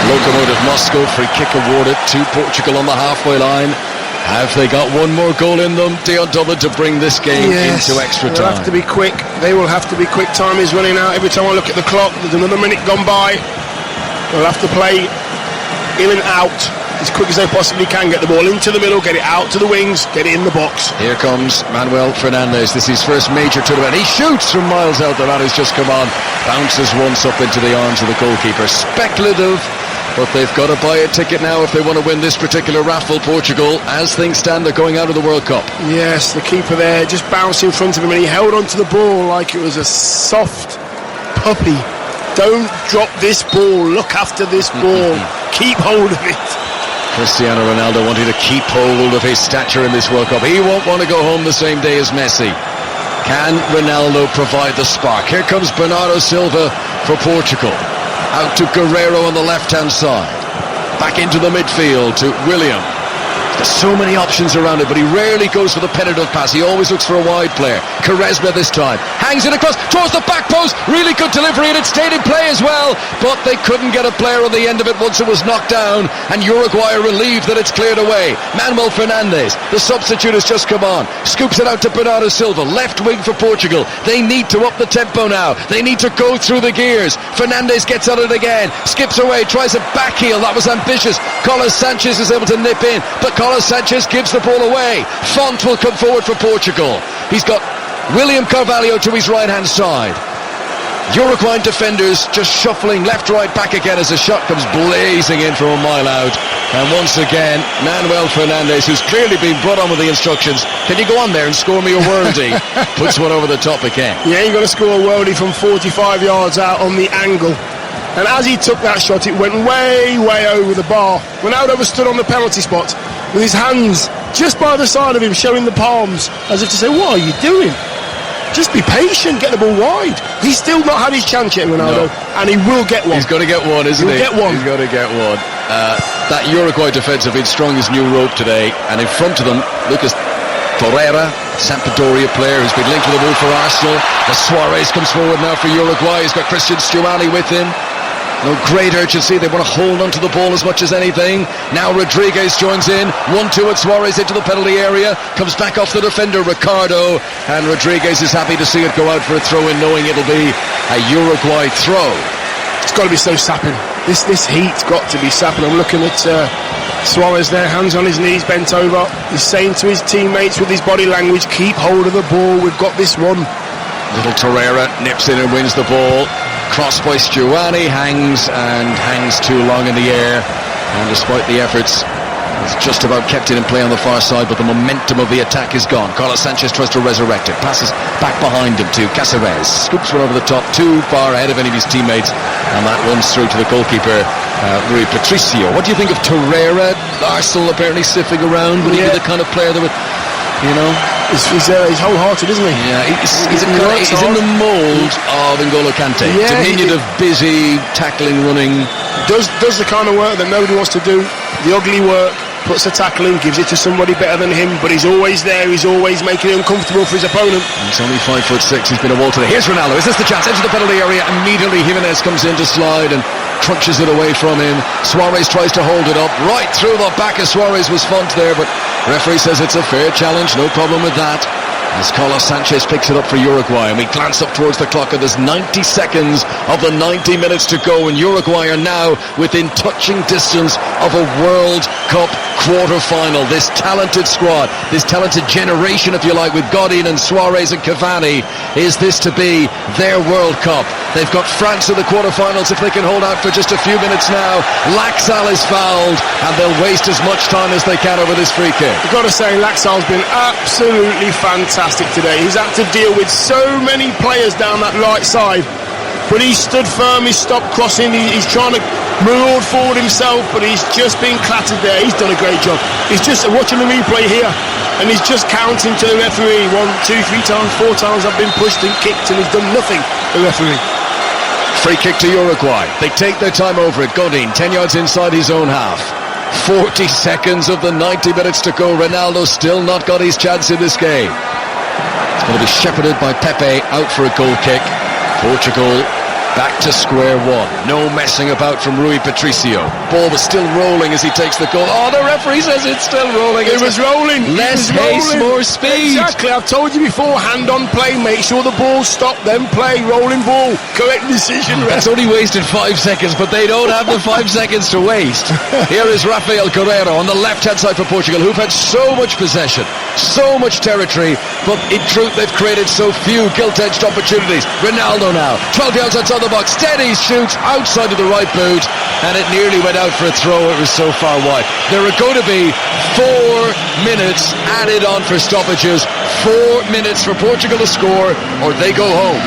Lokomotiv Moscow, free kick awarded to Portugal on the halfway line. Have they got one more goal in them, Dion Dublin, to bring this game into extra time? They'll have to be quick. They will have to be quick. Time is running out. Every time I look at the clock, there's another minute gone by. They'll have to play in and out as quick as they possibly can. Get the ball into the middle, get it out to the wings, get it in the box. Here comes Manuel Fernandes. This is his first major tournament. He shoots from miles out. The man who's just come on. Bounces once up into the arms of the goalkeeper. Speculative. But they've got to buy a ticket now if they want to win this particular raffle, Portugal. As things stand, they're going out of the World Cup. Yes, the keeper there just bounced in front of him and he held onto the ball like it was a soft puppy. Don't drop this ball. Look after this ball. Keep hold of it. Cristiano Ronaldo wanting to keep hold of his stature in this World Cup. He won't want to go home the same day as Messi. Can Ronaldo provide the spark? Here comes Bernardo Silva for Portugal. Out to Guerrero on the left-hand side. Back into the midfield to William. There's so many options around it, but he rarely goes for the penetrative pass. He always looks for a wide player. Quaresma this time. Hangs it across towards the back post. Really good delivery, and it stayed in play as well. But they couldn't get a player on the end of it once it was knocked down. And Uruguay are relieved that it's cleared away. Manuel Fernandes, the substitute, has just come on. Scoops it out to Bernardo Silva. Left wing for Portugal. They need to up the tempo now. They need to go through the gears. Fernandes gets on it again. Skips away. Tries a back heel. That was ambitious. Carlos Sanchez is able to nip in. But Carlos Sanchez gives the ball away. Font will come forward for Portugal. He's got William Carvalho to his right-hand side. Uruguayan defenders just shuffling left, right, back again as the shot comes blazing in from a mile out. And once again, Manuel Fernandes, who's clearly been brought on with the instructions, can you go on there and score me a worldie? Puts one over the top again. Yeah, you've got to score a worldie from 45 yards out on the angle. And as he took that shot, it went way, way over the bar. Ronaldo was stood on the penalty spot with his hands just by the side of him, showing the palms, as if to say, what are you doing? Just be patient, get the ball wide. He's still not had his chance yet, Ronaldo, and he will get one. He's got to get one, isn't he? He'll get one. He's got to get one. That Uruguay defence have been strong as new rope today, and in front of them, Lucas Torreira, Sampdoria player who's been linked with the move for Arsenal. As Suarez comes forward now for Uruguay. He's got Christian Stuani with him. No great urgency. They want to hold on to the ball as much as anything. Now Rodriguez joins in. 1-2 at Suarez into the penalty area. Comes back off the defender, Ricardo. And Rodriguez is happy to see it go out for a throw-in, knowing it'll be a Uruguay throw. It's got to be so sapping. This heat's got to be sapping. I'm looking at Suarez there, hands on his knees, bent over. He's saying to his teammates with his body language, keep hold of the ball. We've got this one. Little Torreira nips in and wins the ball. Cross by Stuani, hangs too long in the air, and despite the efforts, it's just about kept it in play on the far side, but the momentum of the attack is gone. Carlos Sanchez tries to resurrect it, passes back behind him to Caceres, scoops one over the top, too far ahead of any of his teammates, and that runs through to the goalkeeper, Rui Patricio. What do you think of Torreira? Arsenal apparently sniffing around. Would he be the kind of player that would, you know... He's wholehearted, isn't he? Yeah, he's in the mould of N'Golo Kante. Yeah, Diminutive, busy, tackling, running. Does the kind of work that nobody wants to do. The ugly work, puts the tackle in, gives it to somebody better than him, but he's always there, he's always making it uncomfortable for his opponent. He's only 5'6", he's been a wall today. Here's Ronaldo, is this the chance? Into the penalty area, immediately Jimenez comes in to slide and crunches it away from him. Suarez tries to hold it up, right through the back of Suarez was Font there, but referee says it's a fair challenge, no problem with that. As Carlos Sanchez picks it up for Uruguay, and we glance up towards the clock, and there's 90 seconds of the 90 minutes to go, and Uruguay are now within touching distance of a World Cup quarter-final. This talented squad, this talented generation, if you like, with Godin and Suarez and Cavani, is this to be their World Cup? They've got France in the quarter-finals if they can hold out for just a few minutes now. Laxalt is fouled, and they'll waste as much time as they can over this free kick. You've got to say, Laxalt's been absolutely fantastic today. He's had to deal with so many players down that right side, but he stood firm, he stopped crossing, he's trying to move forward himself, but he's just been clattered there. He's done a great job. He's just watching the replay here, and he's just counting to the referee. 1, 2, 3 times, 4 times I've been pushed and kicked, and he's done nothing, the referee. Free kick to Uruguay. They take their time over it. Godin, 10 yards inside his own half. 40 seconds of the 90 minutes to go. Ronaldo still not got his chance in this game. It's going to be shepherded by Pepe out for a goal kick. Portugal back to square one. No messing about from Rui Patricio. Ball was still rolling as he takes the goal. Oh, the referee says it's still rolling. It was rolling. Less haste, more speed. Exactly. I've told you before, hand on play. Make sure the ball stop, then play. Rolling ball. Correct decision. That's only wasted 5 seconds, but they don't have the 5 seconds to waste. Here is Rafael Guerreiro on the left-hand side for Portugal, who've had so much possession, so much territory, but in truth they've created so few gilt-edged opportunities. Ronaldo now, 12 yards outside the box, steady shoots outside of the right boot, and it nearly went out for a throw. It was so far wide. There are going to be 4 minutes added on for stoppages. 4 minutes for Portugal to score, or they go home.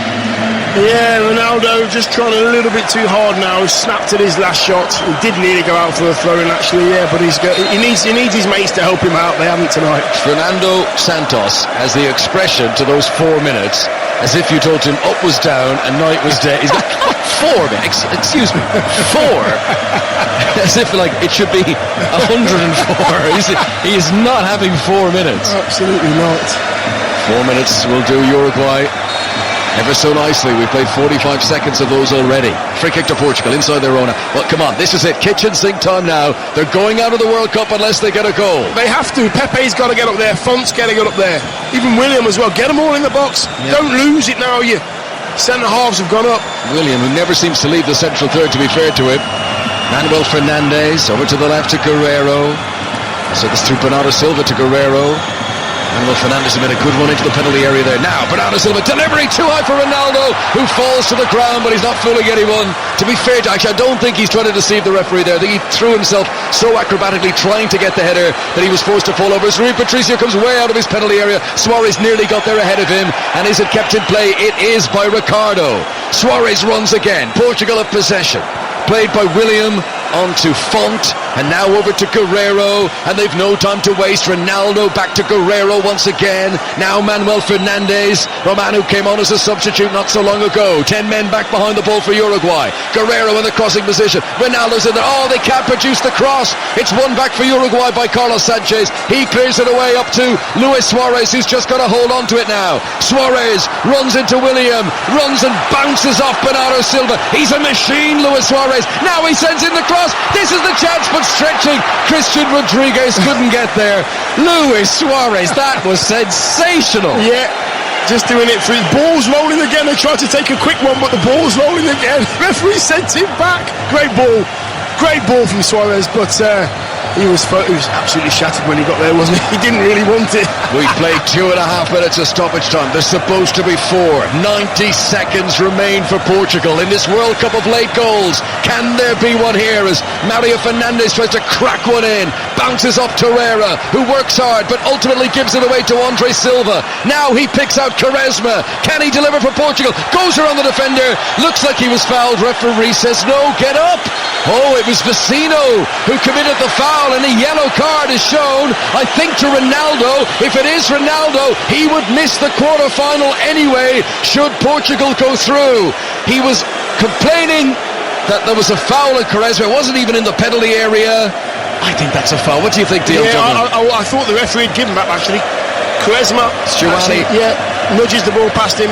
Yeah, Ronaldo just trying a little bit too hard now. He snapped at his last shot. He did nearly go out for a throw-in, actually, yeah, but he needs his mates to help him out. They haven't tonight. Fernando Santos has the expression to those 4 minutes as if you told him up was down and night was day. He's got 4 minutes. Excuse me, 4. As if like it should be 104. He is not having 4 minutes. Absolutely not. 4 minutes will do Uruguay ever so nicely. We've played 45 seconds of those already. Free kick to Portugal inside their own. Well, come on, this is it. Kitchen sink time now. They're going out of the World Cup unless they get a goal. They have to. Pepe's got to get up there. Font's got to get up there. Even William as well. Get them all in the box. Yep. Don't lose it now. You centre halves have gone up. William, who never seems to leave the central third, to be fair to him. Manuel Fernandes over to the left to Guerreiro. So this through Bernardo Silva to Guerreiro. Manuel Fernandes has made a good run into the penalty area there. Now, Bernardo Silva, delivery too high for Ronaldo, who falls to the ground, but he's not fooling anyone. To be fair, actually, I don't think he's trying to deceive the referee there. I think he threw himself so acrobatically trying to get the header that he was forced to fall over. As Rui Patricio comes way out of his penalty area. Suarez nearly got there ahead of him. And is it kept in play? It is by Ricardo. Suarez runs again. Portugal have possession. Played by William onto Font, and now over to Guerreiro, and they've no time to waste. Ronaldo back to Guerreiro once again. Now Manuel Fernandes. Romano came on as a substitute not so long ago. 10 men back behind the ball for Uruguay. Guerreiro in the crossing position. Ronaldo's in there. Oh, they can't produce the cross. It's one back for Uruguay by Carlos Sanchez. He clears it away up to Luis Suarez, who's just got to hold on to it now. Suarez runs into William, runs and bounces off Bernardo Silva. He's a machine, Luis Suarez. Now he sends in the cross. This is the chance, but stretching. Christian Rodriguez couldn't get there. Luis Suarez, that was sensational. Yeah, just doing it through. Ball's rolling again. They tried to take a quick one, but the ball's rolling again. Referee sent him back. Great ball from Suarez, but he was absolutely shattered when he got there, wasn't he? He didn't really want it. We've played 2.5 minutes of stoppage time. There's supposed to be 4. 90 seconds remain for Portugal in this World Cup of late goals. Can there be one here as Mario Fernandes tries to crack one in? Bounces off Torreira, who works hard but ultimately gives it away to Andre Silva. Now he picks out Quaresma. Can he deliver for Portugal? Goes around the defender. Looks like he was fouled. Referee says no, get up. Oh, it was Vecino who committed the foul, and a yellow card is shown, I think, to Ronaldo. If it is Ronaldo, he would miss the quarter-final anyway, should Portugal go through. He was complaining that there was a foul at Quaresma. It wasn't even in the penalty area. I think that's a foul. What do you think, Dale? Yeah, I thought the referee had given back, actually. Quaresma Stuani nudges the ball past him,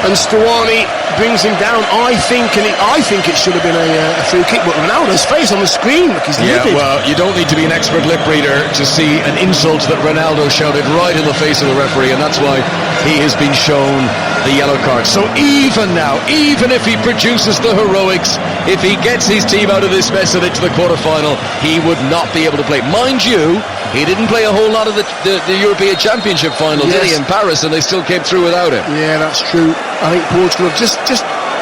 and Stuani brings him down, I think it should have been a free kick, but Ronaldo's face on the screen, look, he's livid. Well, you don't need to be an expert lip reader to see an insult that Ronaldo shouted right in the face of the referee, and that's why he has been shown the yellow card. So even now, even if he produces the heroics, if he gets his team out of this mess and into the quarter-final, he would not be able to play. Mind you, he didn't play a whole lot of the European Championship final, did he, in Paris, and they still came through without him. Yeah, that's true. I think Portugal have just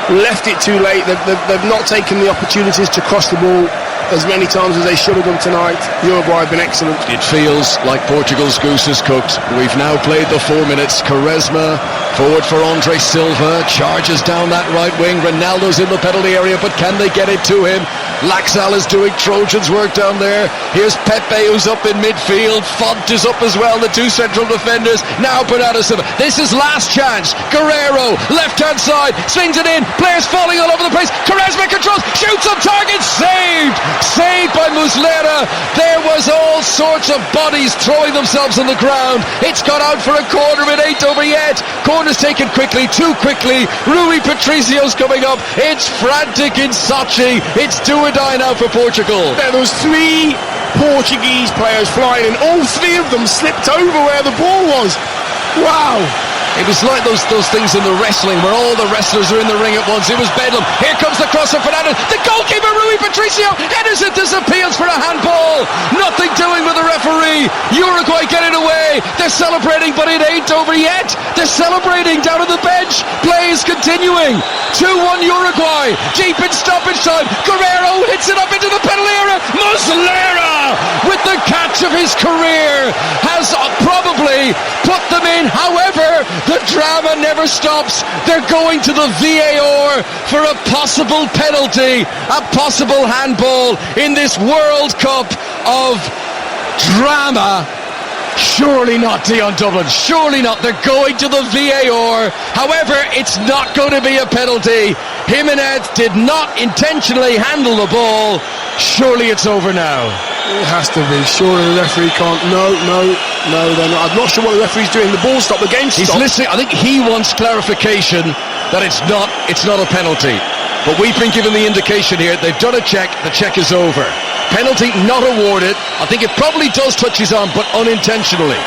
left it too late. They've not taken the opportunities to cross the ball as many times as they should have done tonight. Uruguay have been excellent. It feels like Portugal's goose is cooked. We've now played the 4 minutes. Quaresma forward for Andre Silva, charges down that right wing. Ronaldo's in the penalty area, but can they get it to him? Laxal is doing Trojans work down there. Here's Pepe, who's up in midfield. Font is up as well, the two central defenders. Now Bernardo Silva. This is last chance. Guerrero, left-hand side, swings it in. Players falling all over the place. Quaresma controls, shoots on target, saved! Saved by Muslera. There was all sorts of bodies throwing themselves on the ground. It's got out for a corner. It ain't over yet. Corner's taken quickly, too quickly. Rui Patricio's coming up. It's frantic in Sochi. It's do or die now for Portugal. There was 3 Portuguese players flying in. All 3 of them slipped over where the ball was. Wow. It was like those things in the wrestling where all the wrestlers are in the ring at once. It was bedlam. Here comes the cross from Fernandez. The goalkeeper, Rui Patricio, headers it, disappears for a handball. Nothing doing with the referee. Uruguay get it away. They're celebrating, but it ain't over yet. They're celebrating down on the bench. Play is continuing. 2-1 Uruguay. Deep in stoppage time. Guerrero hits it up into the penalty area. Muslera, with the catch of his career, has probably put them in. However, the drama never stops. They're going to the VAR for a possible penalty, a possible handball in this World Cup of drama. Surely not, Dion Dublin. Surely not. They're going to the VAR. However, it's not going to be a penalty. Jimenez did not intentionally handle the ball. Surely it's over now. It has to be. Surely the referee can't. No, they're not. I'm not sure what the referee's doing. The ball stopped. The game stopped. He's listening. I think he wants clarification that it's not a penalty. But we've been given the indication here. They've done a check. The check is over. Penalty not awarded. I think it probably does touch his arm, but unintentionally.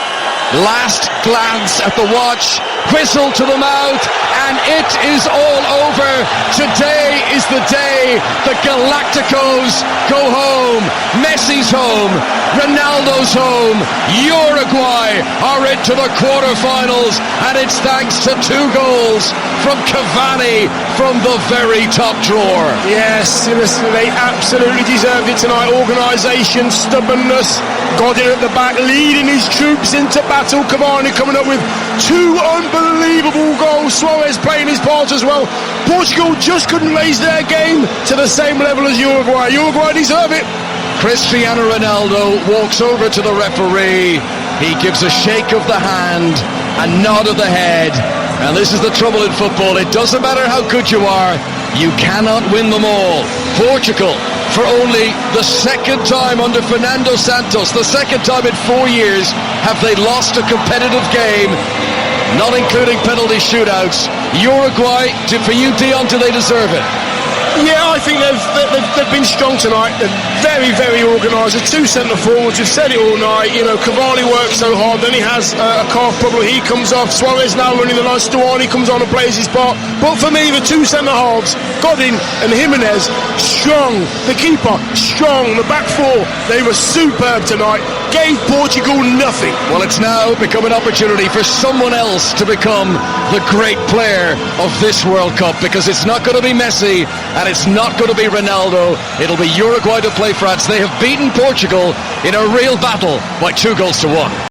Last glance at the watch. Whistle to the mouth, and it is all over. Today is the day the Galacticos go home. Messi's home. Ronaldo's home. Uruguay are into the quarterfinals, and it's thanks to 2 goals from Cavani from the very top drawer. Yes, listen, they absolutely deserved it tonight. Organisation, stubbornness, Godin at the back leading his troops into battle. Cavani coming up with 2 unbelievable goals. Suarez playing his part as well. Portugal just couldn't raise their game to the same level as Uruguay. Uruguay deserve it. Cristiano Ronaldo walks over to the referee. He gives a shake of the hand, a nod of the head. And this is the trouble in football. It doesn't matter how good you are, you cannot win them all. Portugal, for only the second time under Fernando Santos, the second time in 4 years, have they lost a competitive game, not including penalty shootouts. Uruguay, for you, Dion, do they deserve it? Yeah, I think they've been strong tonight. They're very, very organised. The 2 centre forwards, we've said it all night. You know, Cavani works so hard, then he has a calf problem. He comes off. Suarez now running the line. Stuani comes on and plays his part. But for me, the 2 centre halves, Godin and Jimenez, strong. The keeper, strong. The back 4, they were superb tonight. Gave Portugal nothing. Well, it's now become an opportunity for someone else to become the great player of this World Cup, because it's not going to be Messi and it's not going to be Ronaldo. It'll be Uruguay to play France. They have beaten Portugal in a real battle by 2 goals to 1.